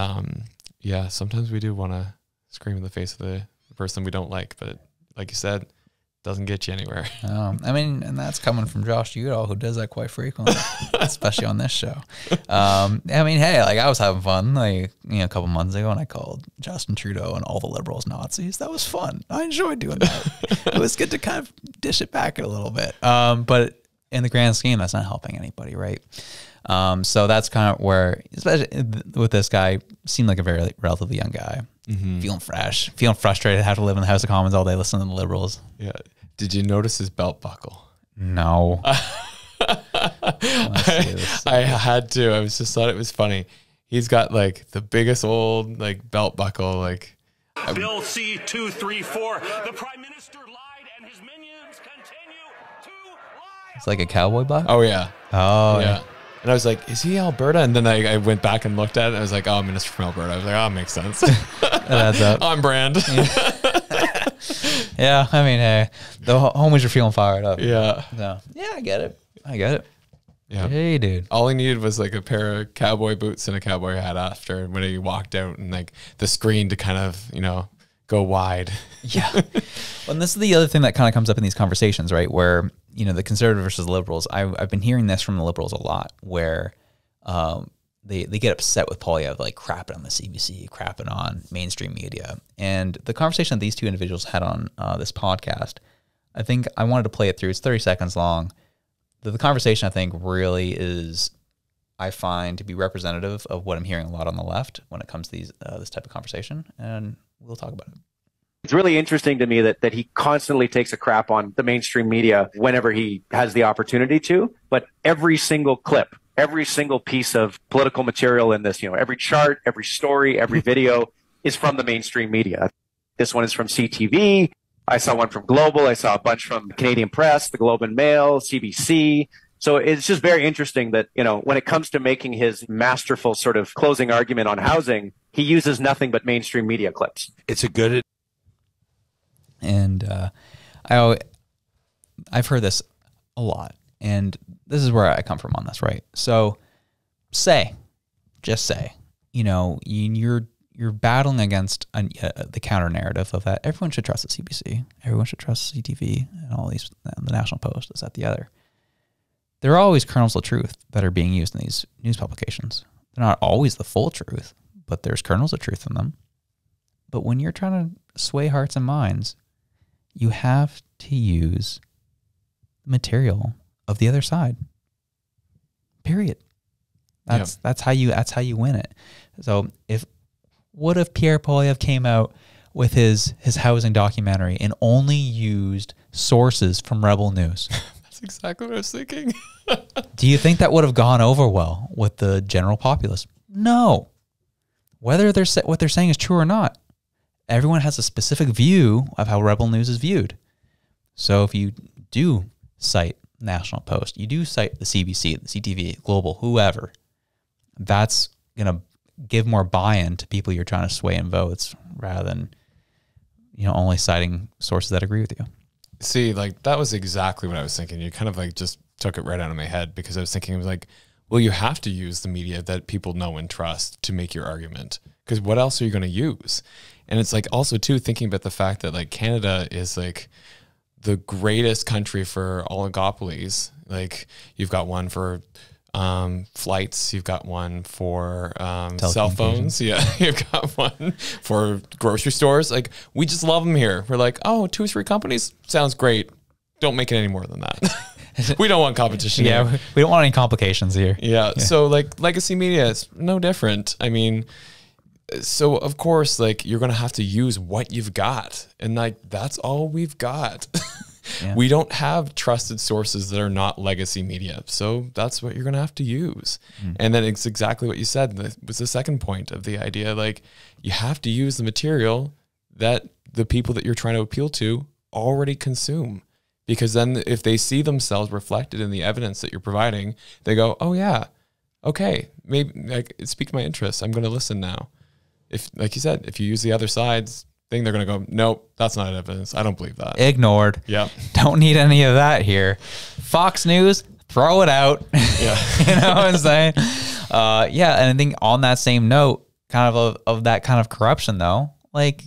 yeah, sometimes we do want to scream in the face of the person we don't like, but like you said, doesn't get you anywhere. I mean, and that's coming from Josh Udall, who does that quite frequently, especially on this show. I mean, hey, like I was having fun, like, you know, a couple months ago, and I called Justin Trudeau and all the Liberals Nazis. That was fun. I enjoyed doing that. It was good to kind of dish it back a little bit. But in the grand scheme, that's not helping anybody, right? So that's kind of where, especially with this guy, seemed like a very relatively young guy. Feeling fresh, feeling frustrated, have to live in the House of Commons all day listening to the Liberals. Yeah. Did you notice his belt buckle? No. I had to. I just thought it was funny. He's got like the biggest old like belt buckle. Like Bill C-234. The Prime Minister lied, and his minions continue to lie. It's like a cowboy buck? Oh yeah. Oh yeah. And I was like, is he Alberta? And then I went back and looked at it, and I was like, oh, Minister from Alberta. I was like, oh, it makes sense. That adds up. On brand. Yeah, I mean, hey, the homies are feeling fired up. Yeah. So, yeah, I get it. Yeah. Hey, dude. All he needed was like a pair of cowboy boots and a cowboy hat after when he walked out, and like the screen to kind of, you know, go wide. Yeah. Well, and this is the other thing that kind of comes up in these conversations, right? Where, you know, the conservative versus the liberals. I've been hearing this from the liberals a lot, where they get upset with Poilievre, like crapping on the CBC, crapping on mainstream media. And the conversation that these two individuals had on this podcast, I think I wanted to play it through. It's 30 seconds long. The conversation, I think, really is, I find, to be representative of what I'm hearing a lot on the left when it comes to these this type of conversation. And we'll talk about it. It's really interesting to me that he constantly takes a crap on the mainstream media whenever he has the opportunity to, but every single clip, every single piece of political material in this, you know, every chart, every story, every video is from the mainstream media. This one is from CTV. I saw one from Global. I saw a bunch from Canadian Press, the Globe and Mail, CBC. So it's just very interesting that, you know, when it comes to making his masterful sort of closing argument on housing, he uses nothing but mainstream media clips. It's a good... And I've heard this a lot, and this is where I come from on this, right? So just say, you know, you're battling against the counter narrative of that everyone should trust the CBC, everyone should trust CTV, and all these, and the National Post, this, that, the other. There are always kernels of truth that are being used in these news publications. They're not always the full truth, but there's kernels of truth in them. But when you're trying to sway hearts and minds, you have to use the material of the other side. Period. That's how you win it. So what if Pierre Poilievre came out with his housing documentary and only used sources from Rebel News? That's exactly what I was thinking. Do you think that would have gone over well with the general populace? No. Whether what they're saying is true or not, everyone has a specific view of how Rebel News is viewed. So if you do cite National Post, you do cite the CBC, the CTV, Global, whoever, that's going to give more buy-in to people you're trying to sway in votes rather than, you know, only citing sources that agree with you. See, like that was exactly what I was thinking. You kind of like just took it right out of my head, because I was thinking, it was like, well, you have to use the media that people know and trust to make your argument, because what else are you going to use? And it's like also too thinking about the fact that like Canada is like the greatest country for oligopolies. Like you've got one for flights, you've got one for cell phones, yeah, you've got one for grocery stores. Like we just love them here. We're like, oh, 2 or 3 companies sounds great. Don't make it any more than that. We don't want competition. Yeah, here. we don't want any complications here. Yeah. So like legacy media is no different. I mean, so of course, like you're going to have to use what you've got, and like that's all we've got. Yeah. We don't have trusted sources that are not legacy media. So that's what you're going to have to use. And then it's exactly what you said. That was the second point of the idea. Like you have to use the material that the people that you're trying to appeal to already consume, because then if they see themselves reflected in the evidence that you're providing, they go, oh yeah, okay, maybe like it piqued my interest. I'm going to listen now. If, like you said, if you use the other side's thing, they're going to go, nope, that's not evidence. I don't believe that. Ignored. Yeah. Don't need any of that here. Fox News, throw it out. Yeah. You know what I'm saying? Yeah. And I think on that same note, kind of that kind of corruption though, like,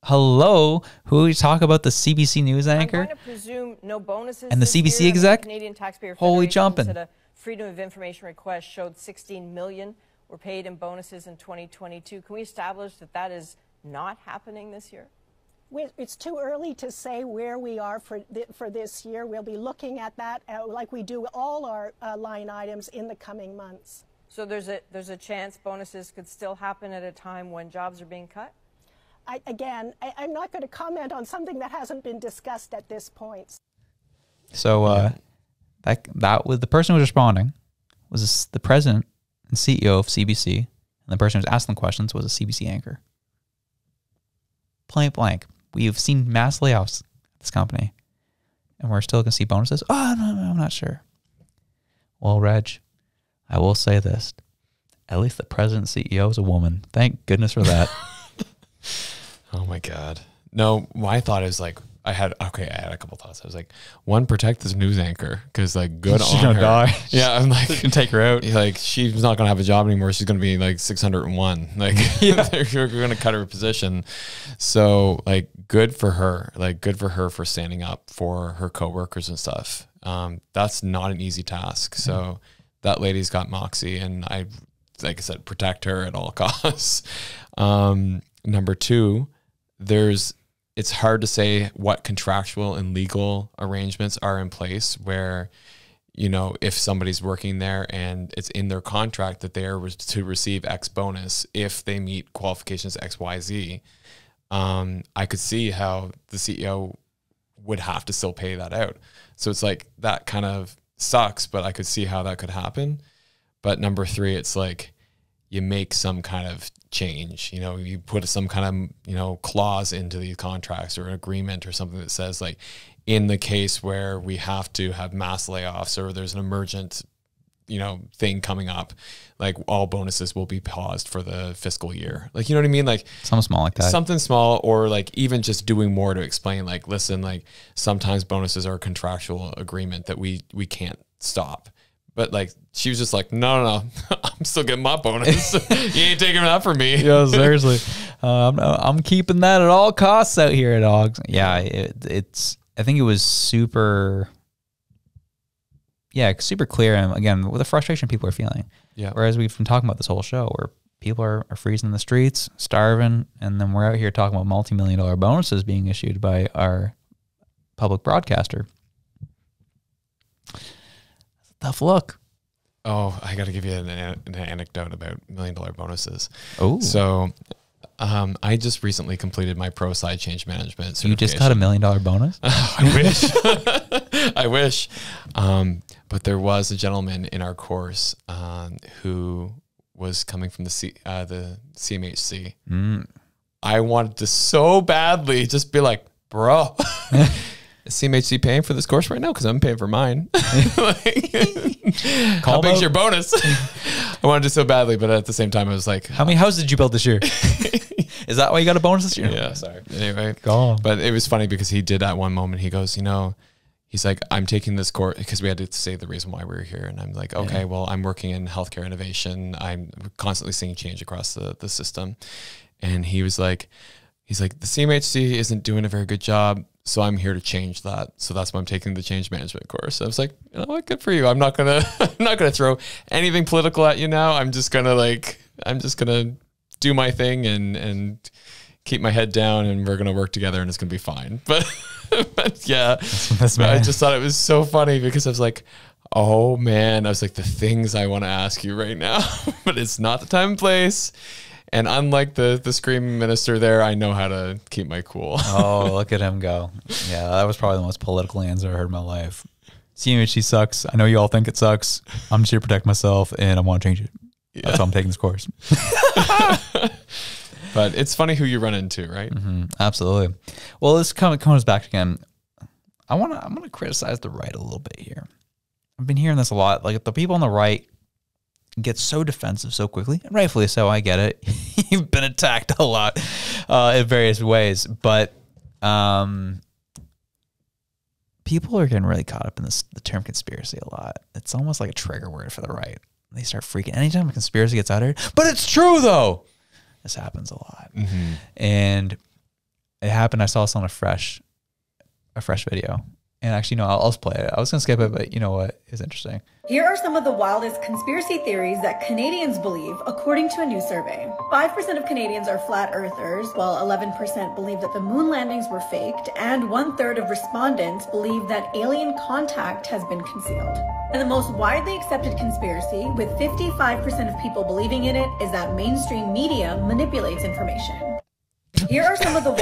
hello, who we talk about the CBC News anchor? I'm going to presume no bonuses and the CBC exec? Canadian Taxpayer Holy Federation jumping. said a Freedom of Information request showed 16 million were paid in bonuses in 2022. Can we establish that that is not happening this year? It's too early to say where we are for this year. We'll be looking at that like we do all our line items in the coming months. So there's a chance bonuses could still happen at a time when jobs are being cut? I'm not going to comment on something that hasn't been discussed at this point. So that was the person who was responding was the president and CEO of CBC, and the person who was asking questions was a CBC anchor. Point blank. We've seen mass layoffs at this company, and we're still going to see bonuses. Oh, no, I'm not sure. Well, Reg, I will say this. At least the president and CEO is a woman. Thank goodness for that. Oh my God. No, my thought is like, I had a couple thoughts. I was like, one, protect this news anchor, because like good She's on gonna her. die. Yeah, I'm like, You can take her out. like she's not gonna have a job anymore. She's gonna be like 601. Like you're gonna cut her position. So like good for her. Like good for her for standing up for her coworkers and stuff. That's not an easy task. So that lady's got moxie, and I, like I said, protect her at all costs. Number two, it's hard to say what contractual and legal arrangements are in place where, you know, if somebody's working there and it's in their contract that they are to receive X bonus if they meet qualifications X, Y, Z. I could see how the CEO would have to still pay that out. So it's like, that kind of sucks, but I could see how that could happen. But number three, it's like, you make some kind of change, you know, you put some kind of, you know, clause into these contracts or an agreement or something that says like, in the case where we have to have mass layoffs or there's an emergent, you know, thing coming up, like all bonuses will be paused for the fiscal year. Like, you know what I mean? Like something small like that. Something small, or like even just doing more to explain, like, listen, like sometimes bonuses are a contractual agreement that we can't stop. But like, she was just like, no, I'm still getting my bonus. You ain't taking that from me. Yeah, seriously. I'm keeping that at all costs out here at Dogs. Yeah, it's. I think it was super clear. And again, with the frustration people are feeling. Yeah. Whereas we've been talking about this whole show where people are freezing in the streets, starving, and then we're out here talking about multi-million-dollar bonuses being issued by our public broadcaster. Tough look. Oh, I got to give you an anecdote about $1 million bonuses. Oh, so I just recently completed my pro side change management certification. You just got $1 million bonus? I wish. I wish. But there was a gentleman in our course who was coming from the CMHC. I wanted to so badly just be like, bro, is CMHC paying for this course right now? Because I'm paying for mine. How big's your bonus? I wanted to so badly, but at the same time, I was like, how many houses did you build this year? Is that why you got a bonus this year? Yeah, sorry. Anyway, go on. But it was funny because he did at one moment. He goes, you know, he's like, I'm taking this course because we had to say the reason why we were here. And I'm like, okay, well, I'm working in healthcare innovation. I'm constantly seeing change across the system. And he was like, he's like, the CMHC isn't doing a very good job, so I'm here to change that. So that's why I'm taking the change management course. I was like, you know what, good for you. I'm not gonna throw anything political at you now. I'm just gonna do my thing and keep my head down, and we're gonna work together, and it's gonna be fine. But yeah, I just thought it was so funny because I was like, oh man, I was like, the things I want to ask you right now, but it's not the time and place. And unlike the screaming minister there, I know how to keep my cool. Oh, look at him go. Yeah, that was probably the most political answer I heard in my life. CMHC sucks. I know you all think it sucks. I'm just here to protect myself, and I want to change it. Yeah. That's why I'm taking this course. But it's funny who you run into, right? Absolutely. Well, this comes back again. I'm gonna criticize the right a little bit here. I've been hearing this a lot. Like, the people on the right get so defensive so quickly, and rightfully so. I get it. You've been attacked a lot in various ways, but people are getting really caught up in the term conspiracy a lot. It's almost like a trigger word for the right. They start freaking anytime a conspiracy gets uttered. But it's true though. This happens a lot, and it happened. I saw this on a fresh video. And actually, no, I'll just play it. I was going to skip it, but you know what? It's interesting. Here are some of the wildest conspiracy theories that Canadians believe, according to a new survey. 5% of Canadians are flat earthers, while 11% believe that the moon landings were faked, and 1/3 of respondents believe that alien contact has been concealed. And the most widely accepted conspiracy, with 55% of people believing in it, is that mainstream media manipulates information. Here are some of the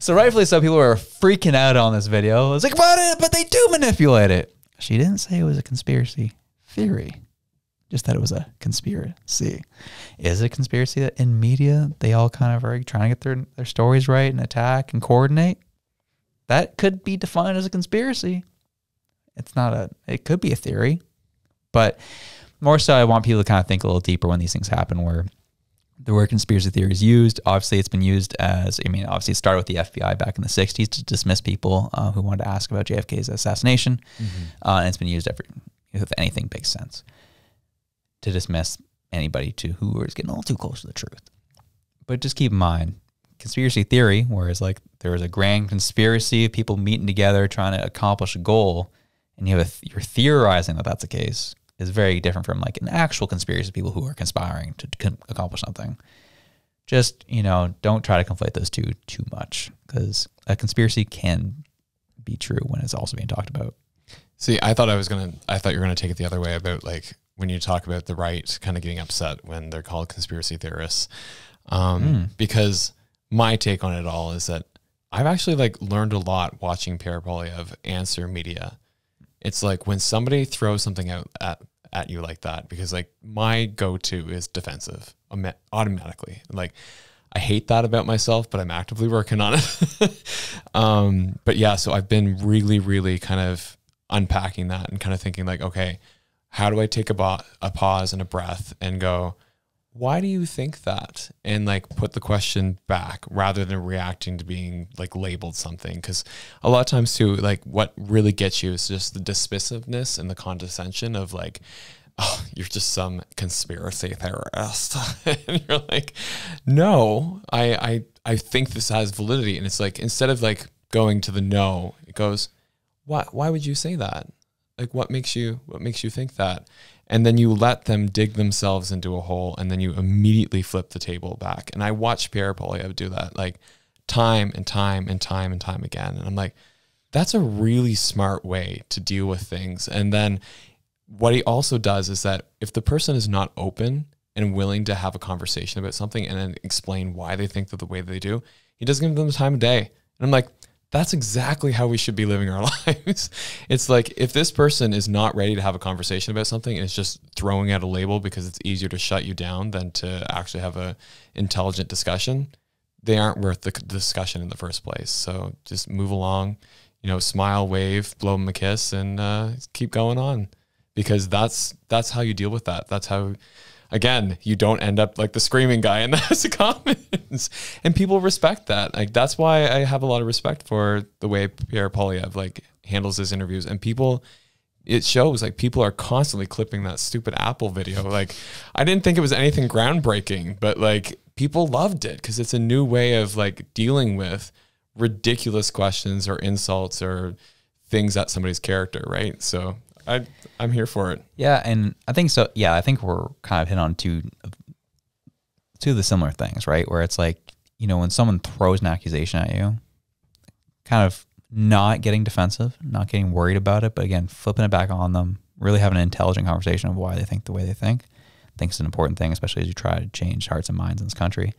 So rightfully so, people were freaking out on this video. It's like, but they do manipulate it. She didn't say it was a conspiracy theory, just that it was a conspiracy. Is it a conspiracy that in media, they all kind of are trying to get their stories right and attack and coordinate? That could be defined as a conspiracy. It could be a theory, but more so I want people to kind of think a little deeper when these things happen, where the word conspiracy theory is used. Obviously, it's been used obviously it started with the FBI back in the 60s to dismiss people who wanted to ask about JFK's assassination. And it's been used if anything makes sense, to dismiss anybody who is getting a little too close to the truth. But just keep in mind, conspiracy theory, whereas like there was a grand conspiracy of people meeting together trying to accomplish a goal, and you're theorizing that that's the case, is very different from like an actual conspiracy of people who are conspiring to accomplish something. Just, don't try to conflate those two too much, because a conspiracy can be true when it's also being talked about. See, I thought you were gonna take it the other way about like when you talk about the right kind of getting upset when they're called conspiracy theorists. Because my take on it all is that I've actually like learned a lot watching Pierre Poilievre answer media. It's like when somebody throws something out at you like that, because like my go-to is defensive automatically. Like I hate that about myself, but I'm actively working on it. But yeah, so I've been really, really kind of unpacking that and kind of thinking like, okay, how do I take a pause and a breath and go, why do you think that? And like put the question back rather than reacting to being like labeled something. Because a lot of times too, like what really gets you is just the dismissiveness and the condescension of like, oh, you're just some conspiracy theorist. And you're like, no, I think this has validity. And it's like, instead of like going to the no, it goes, why would you say that? Like, what makes you think that? And then you let them dig themselves into a hole, and then you immediately flip the table back. And I watched Pierre Poilievre do that like time and time and time and time again. And I'm like, that's a really smart way to deal with things. And then what he also does is that if the person is not open and willing to have a conversation about something and then explain why they think that the way they do, he doesn't give them the time of day. And I'm like, that's exactly how we should be living our lives. It's like, if this person is not ready to have a conversation about something and is just throwing out a label because it's easier to shut you down than to actually have a intelligent discussion, they aren't worth the discussion in the first place. So just move along, smile, wave, blow them a kiss, and keep going on, because that's how you deal with that. That's how, again, you don't end up like the screaming guy in the House of Commons, and people respect that. Like, that's why I have a lot of respect for the way Pierre Poilievre like handles his interviews, and it shows like people are constantly clipping that stupid Apple video. Like, I didn't think it was anything groundbreaking, but like people loved it because it's a new way of like dealing with ridiculous questions or insults or things at somebody's character, right? So I'm here for it. Yeah, and I think so. Yeah, I think we're kind of hit on two of the similar things, right? Where it's like, you know, when someone throws an accusation at you, kind of not getting defensive, not getting worried about it, but again, flipping it back on them, really having an intelligent conversation of why they think the way they think. I think it's an important thing, especially as you try to change hearts and minds in this country.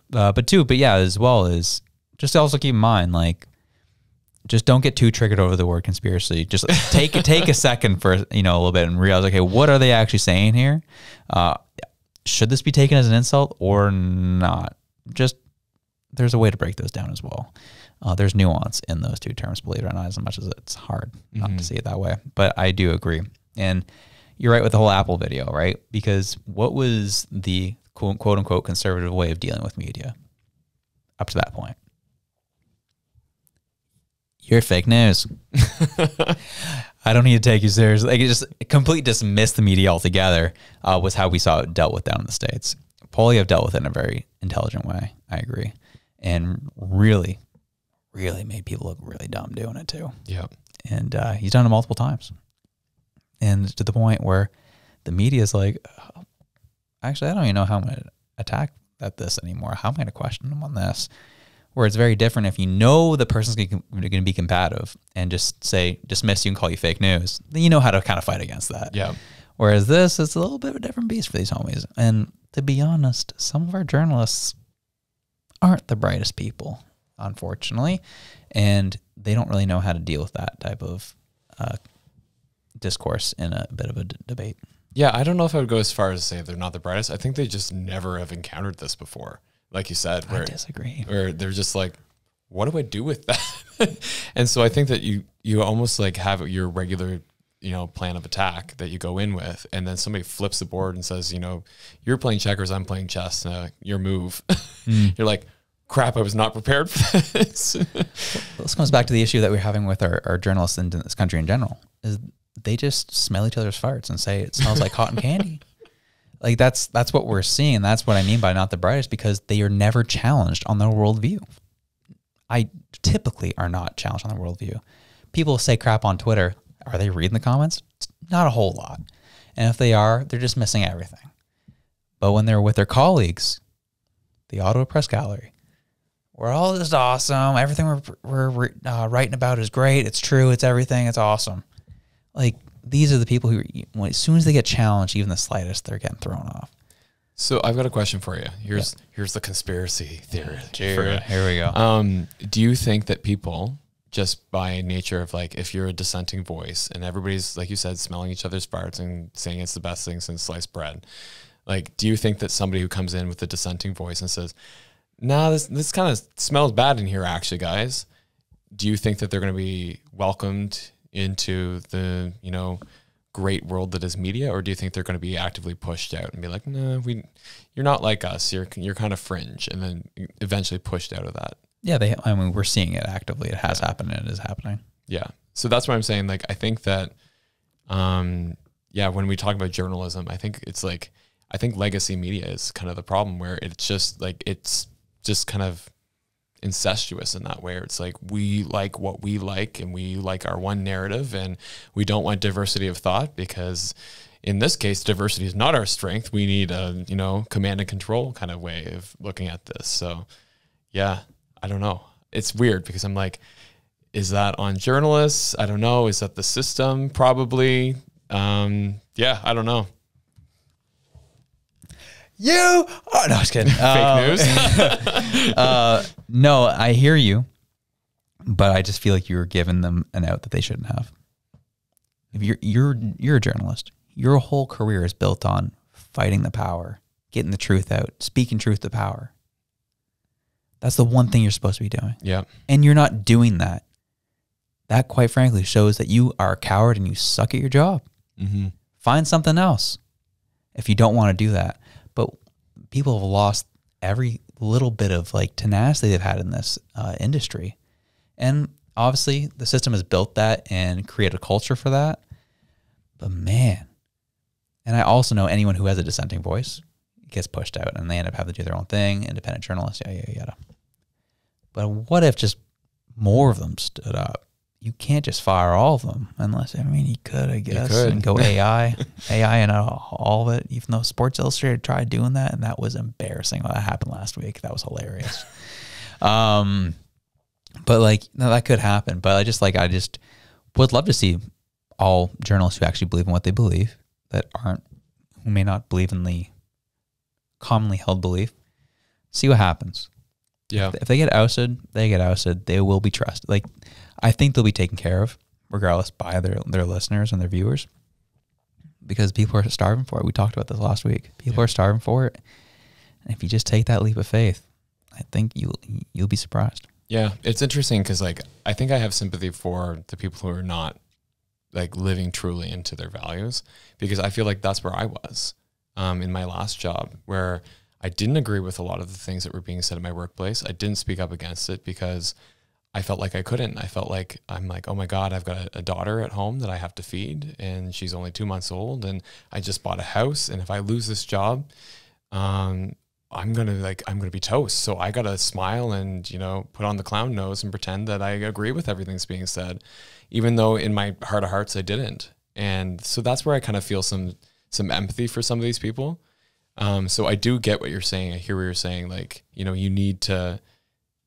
But yeah, as well as just also keep in mind, like, just don't get too triggered over the word conspiracy. Just take a second for, you know, a little bit and realize, okay, what are they actually saying here? Should this be taken as an insult or not? Just, there's a way to break those down as well. There's nuance in those two terms, believe it or not, as much as it's hard not to see it that way. But I do agree. And you're right with the whole Apple video, right? Because what was the quote unquote conservative way of dealing with media up to that point? You're fake news. I don't need to take you seriously. Like, just completely dismiss the media altogether was how we saw it dealt with down in the States. Poilievre dealt with it in a very intelligent way. I agree. And really made people look really dumb doing it too. Yeah. And he's done it multiple times. And to the point where the media is like, oh, actually, I don't even know how I'm going to attack at this anymore. How am I going to question him on this? Where it's very different if you know the person's going to be combative and just say, dismiss you and call you fake news, then you know how to kind of fight against that. Yeah. Whereas this is a little bit of a different beast for these homies. And to be honest, some of our journalists aren't the brightest people, unfortunately, and they don't really know how to deal with that type of discourse in a bit of a debate. Yeah, I don't know if I would go as far as to say they're not the brightest. I think they just never have encountered this before. Like you said, I disagree. Where they're just like, what do I do with that? And so I think that you almost like have your regular, you know, plan of attack that you go in with, and then somebody flips the board and says, you know, you're playing checkers, I'm playing chess, your move. You're like, crap, I was not prepared for this. This comes back to the issue that we're having with our journalists in this country in general, is they just smell each other's farts and say it smells like cotton candy. Like that's what we're seeing. That's what I mean by not the brightest, because they are never challenged on their worldview. I typically are not challenged on their worldview. People say crap on Twitter. Are they reading the comments? Not a whole lot. And if they are, they're just missing everything. But when they're with their colleagues, the Ottawa Press Gallery, we're all just awesome. Everything we're writing about is great. It's true. It's everything. It's awesome. Like, these are the people who, as soon as they get challenged, even the slightest, they're getting thrown off. So I've got a question for you. Here's the conspiracy theory. Here we go. Do you think that people, just by nature of like, if you're a dissenting voice and everybody's, like you said, smelling each other's farts and saying it's the best thing since sliced bread, like, do you think that somebody who comes in with a dissenting voice and says, nah, this kind of smells bad in here, actually, guys, do you think that they're going to be welcomed into the, you know, great world that is media, or do you think they're going to be actively pushed out and be like, no, you're not like us, you're kind of fringe, and then eventually pushed out of that? Yeah, I mean, we're seeing it actively. It has happened and it is happening. Yeah. So that's what I'm saying. Like, I think that, when we talk about journalism, I think legacy media is kind of the problem, where it's just kind of incestuous in that way. It's like, we like what we like and we like our one narrative, and we don't want diversity of thought, because in this case, diversity is not our strength. We need a, you know, command and control kind of way of looking at this. So yeah, I don't know. It's weird because I'm like, is that on journalists? I don't know. Is that the system? Probably. Yeah, I don't know. Oh, no, I was kidding. Fake news? No, I hear you, but I just feel like you're giving them an out that they shouldn't have. If you're a journalist, your whole career is built on fighting the power, getting the truth out, speaking truth to power. That's the one thing you're supposed to be doing. Yeah. And you're not doing that. That, quite frankly, shows that you are a coward and you suck at your job. Mm-hmm. Find something else if you don't want to do that. But people have lost every little bit of like tenacity they've had in this industry. And obviously the system has built that and created a culture for that. But man, and I also know anyone who has a dissenting voice, gets pushed out and they end up having to do their own thing, independent journalists, yada. But what if just more of them stood up? You can't just fire all of them unless, I mean, you could, I guess, and go AI and all of it, even though Sports Illustrated tried doing that, and that was embarrassing. That happened last week. That was hilarious. But like, no, that could happen. But I just would love to see all journalists who actually believe in what they believe, who may not believe in the commonly held belief, see what happens. Yeah. If they get ousted, they get ousted. They will be trusted. Like, I think they'll be taken care of regardless by their listeners and their viewers, because people are starving for it. We talked about this last week. People are starving for it. And if you just take that leap of faith, I think you'll be surprised. Yeah. It's interesting because like, I think I have sympathy for the people who are not like living truly into their values, because I feel like that's where I was in my last job, where I didn't agree with a lot of the things that were being said in my workplace. I didn't speak up against it because I felt like I couldn't. I felt like, I'm like, oh my God, I've got a daughter at home that I have to feed, and she's only 2 months old, and I just bought a house. And if I lose this job, I'm going to be toast. So I got to smile and, put on the clown nose and pretend that I agree with everything that's being said, even though in my heart of hearts, I didn't. And so that's where I kind of feel some empathy for some of these people. So I do get what you're saying. I hear what you're saying. Like, you need to,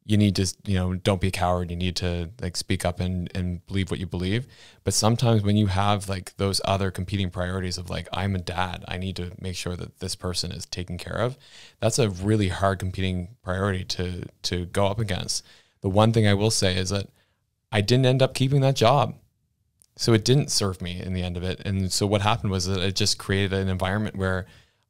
don't be a coward. You need to like speak up and believe what you believe. But sometimes when you have like those other competing priorities of like, I'm a dad, I need to make sure that this person is taken care of. That's a really hard competing priority to go up against. The one thing I will say is that I didn't end up keeping that job. So it didn't serve me in the end of it. And so what happened was that it just created an environment where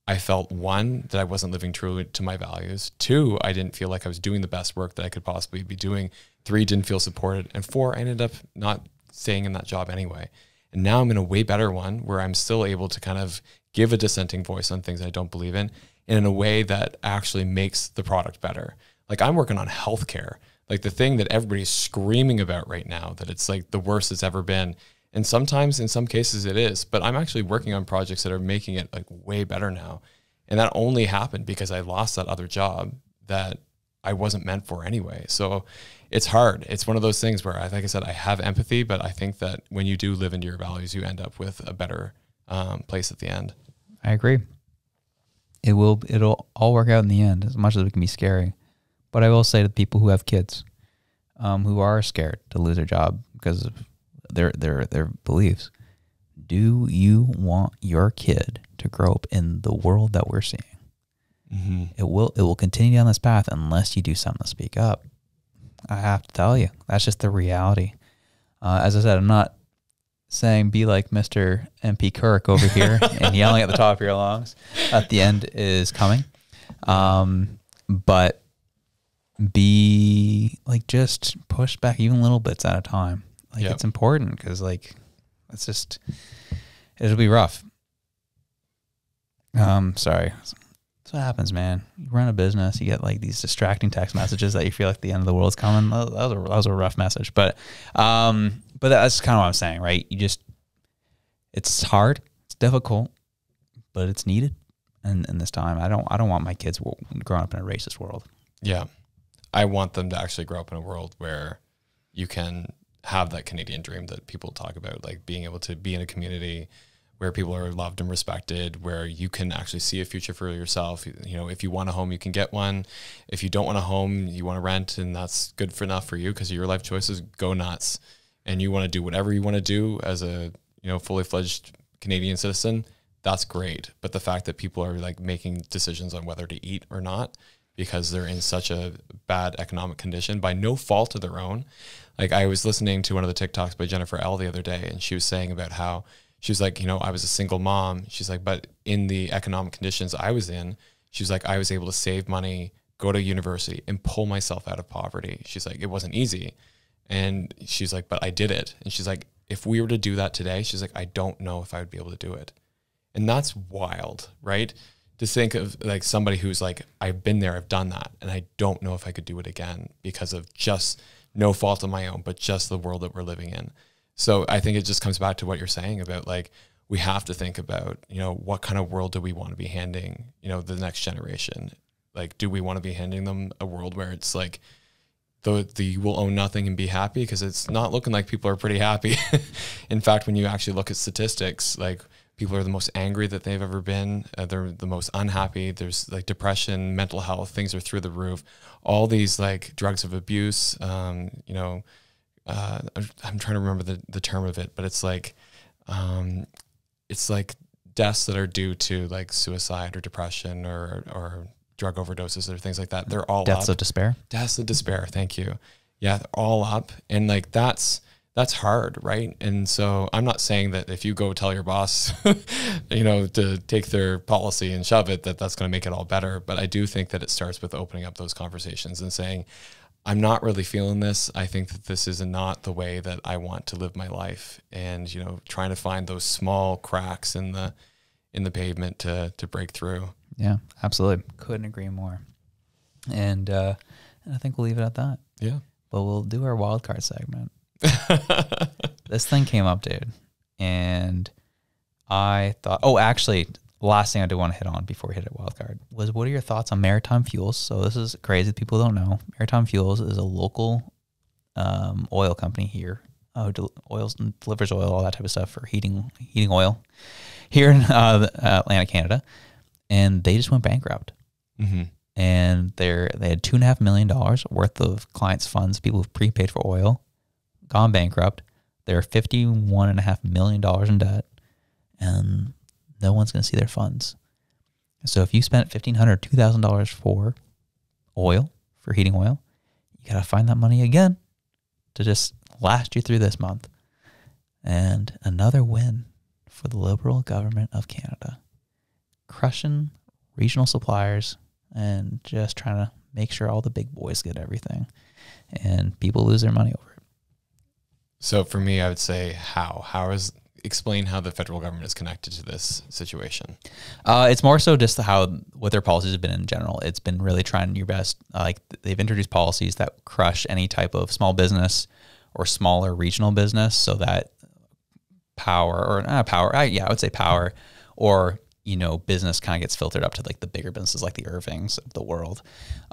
I felt, one, that I wasn't living true to my values. 2, I didn't feel like I was doing the best work that I could possibly be doing. 3, didn't feel supported. And 4, I ended up not staying in that job anyway. And now I'm in a way better one where I'm still able to kind of give a dissenting voice on things I don't believe in, and in a way that actually makes the product better. Like, I'm working on healthcare, like the thing that everybody's screaming about right now, that it's like the worst it's ever been. And sometimes in some cases it is, but I'm actually working on projects that are making it like way better now. And that only happened because I lost that other job that I wasn't meant for anyway. So it's hard. It's one of those things where, like I said, I have empathy, but I think that when you do live into your values, you end up with a better place at the end. I agree. It'll all work out in the end, as much as it can be scary. But I will say to people who have kids, who are scared to lose their job because of their beliefs, do you want your kid to grow up in the world that we're seeing? Mm-hmm. It will continue down this path unless you do something to speak up. I have to tell you, that's just the reality. As I said, I'm not saying be like Mr. MP Kirk over here and yelling at the top of your lungs at the end is coming. But be like, just push back even little bits at a time. Like, It's important because like, it'll be rough. Sorry. That's what happens, man. You run a business, you get like these distracting text messages that you feel like the end of the world's coming. That was a rough message, but that's kind of what I'm saying, right? It's hard, it's difficult, but it's needed. And this time, I don't want my kids growing up in a racist world. Yeah. I want them to actually grow up in a world where you can have that Canadian dream that people talk about, like being able to be in a community where people are loved and respected, where you can actually see a future for yourself. If you want a home, you can get one. If you don't want a home, you want to rent, and that's good enough for you because of your life choices, go nuts. And you want to do whatever you want to do as a, fully fledged Canadian citizen, that's great. But the fact that people are like making decisions on whether to eat or not because they're in such a bad economic condition by no fault of their own. Like, I was listening to one of the TikToks by Jennifer L the other day, and she was saying about how she was like, I was a single mom. She's like, but in the economic conditions I was in, she was like, I was able to save money, go to university, and pull myself out of poverty. She's like, it wasn't easy. And she's like, but I did it. And she's like, if we were to do that today, she's like, I don't know if I would be able to do it. And that's wild, right? To think of like somebody who's like, I've been there, I've done that, and I don't know if I could do it again because of just no fault of my own, but just the world that we're living in. So I think it just comes back to what you're saying about like, we have to think about, you know, what kind of world do we want to be handing, you know, the next generation? Like, do we want to be handing them a world where it's like, the will own nothing and be happy? Because it's not looking like people are pretty happy. In fact, when you actually look at statistics, like people are the most angry that they've ever been. They're the most unhappy. There's like depression, mental health, things are through the roof. All these like drugs of abuse, you know, I'm trying to remember the term of it, but it's like deaths that are due to like suicide or depression or drug overdoses or things like that. They're all Deaths up. of despair. Deaths of despair. Thank you. Yeah, they're all up. And like that's hard, right? And so I'm not saying that if you go tell your boss, you know, to take their policy and shove it, that's going to make it all better. But I do think that it starts with opening up those conversations and saying, I'm not really feeling this. I think that this is not the way that I want to live my life. And, you know, trying to find those small cracks in the pavement to break through. Yeah, absolutely. Couldn't agree more. And I think we'll leave it at that. Yeah. But we'll do our wild card segment. This thing came up, dude. And I thought, actually, the last thing I do want to hit on before we hit a wild card was, what are your thoughts on Maritime Fuels? So this is crazy. People don't know. Maritime Fuels is a local oil company here. Delivers oil, all that type of stuff for heating oil here in Atlantic Canada. And they just went bankrupt. Mm-hmm. And they had $2.5 million worth of clients' funds, people who've prepaid for oil, gone bankrupt. They're $51.5 million in debt, and no one's going to see their funds. So if you spent $1,500, $2,000 for oil, for heating oil, you got to find that money again to just last you through this month. And another win for the Liberal government of Canada. Crushing regional suppliers and just trying to make sure all the big boys get everything, and people lose their money over it. So for me, I would say explain how the federal government is connected to this situation. It's more so just what their policies have been in general. It's been really trying your best. Like they've introduced policies that crush any type of small business or smaller regional business, so that I would say power or, you know, business kind of gets filtered up to like the bigger businesses like the Irvings of the world,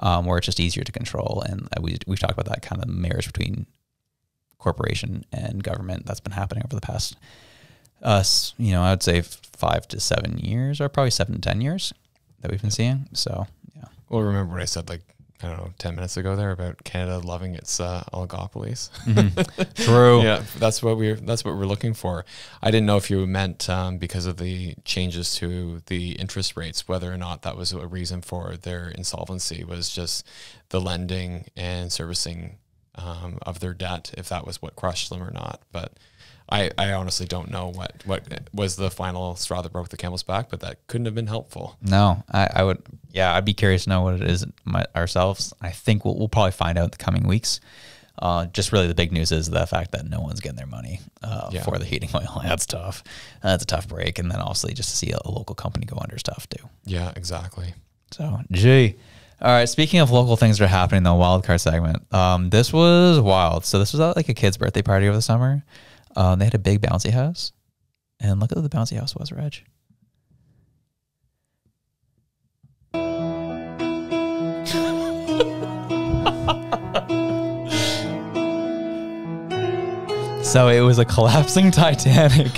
where it's just easier to control. And we've talked about that kind of marriage between corporation and government that's been happening over the past, you know, I would say 5 to 7 years, or probably 7 to 10 years that we've been seeing. So, yeah. Well, remember what I said, like, I don't know, 10 minutes ago there about Canada loving its oligopolies. Mm-hmm. True. Yeah, that's what we're looking for. I didn't know if you meant because of the changes to the interest rates, whether or not that was a reason for their insolvency, was just the lending and servicing of their debt, if that was what crushed them or not. But I honestly don't know what was the final straw that broke the camel's back, but that couldn't have been helpful. No, I'd be curious to know what it is ourselves. I think we'll probably find out in the coming weeks. Just really the big news is the fact that no one's getting their money for the heating oil. That's tough. That's a tough break. And then obviously just to see a local company go under is tough too. Yeah, exactly. So, gee. All right, speaking of local things that are happening in the wild card segment, this was wild. So this was at like a kid's birthday party over the summer. They had a big bouncy house, and look at what the bouncy house was, Reg. So it was a collapsing Titanic,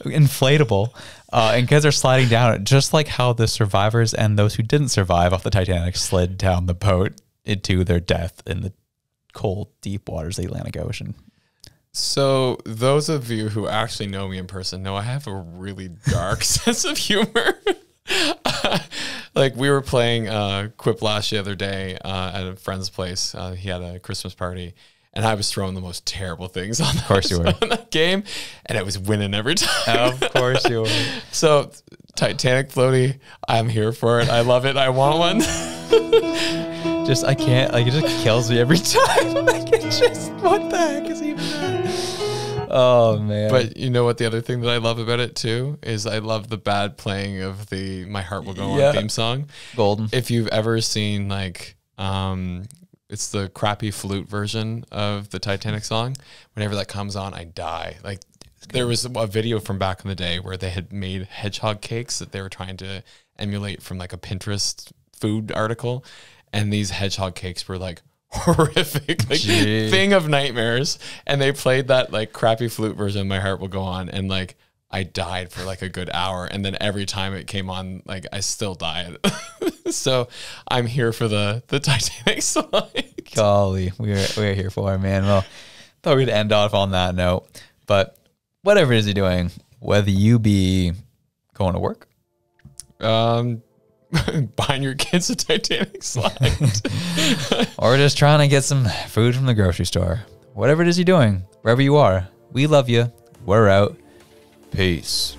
inflatable, and kids are sliding down it, just like how the survivors and those who didn't survive off the Titanic slid down the boat into their death in the cold, deep waters of the Atlantic Ocean. So those of you who actually know me in person know I have a really dark sense of humor. Like we were playing Quiplash the other day at a friend's place. He had a Christmas party, and I was throwing the most terrible things on that game, and it was winning every time. Of course you were. So Titanic floaty, I'm here for it. I love it. I want one. I can't, like, it just kills me every time. Like, it just, what the heck is even that? Oh, man. But you know what the other thing that I love about it, too, is I love the bad playing of the My Heart Will Go On theme song. Golden. If you've ever seen, like, it's the crappy flute version of the Titanic song. Whenever that comes on, I die. Like, There was a video from back in the day where they had made hedgehog cakes that they were trying to emulate from like a Pinterest food article. And these hedgehog cakes were like horrific, like thing of nightmares. And they played that like crappy flute version, My Heart Will Go On. And like, I died for like a good hour. And then every time it came on, like I still died. So I'm here for the Titanic slide. Golly, we're here for it, man. Well, thought we'd end off on that note, but whatever it is you're doing, whether you be going to work, buying your kids a Titanic slide, or just trying to get some food from the grocery store, whatever it is you're doing, wherever you are, we love you. We're out. Peace.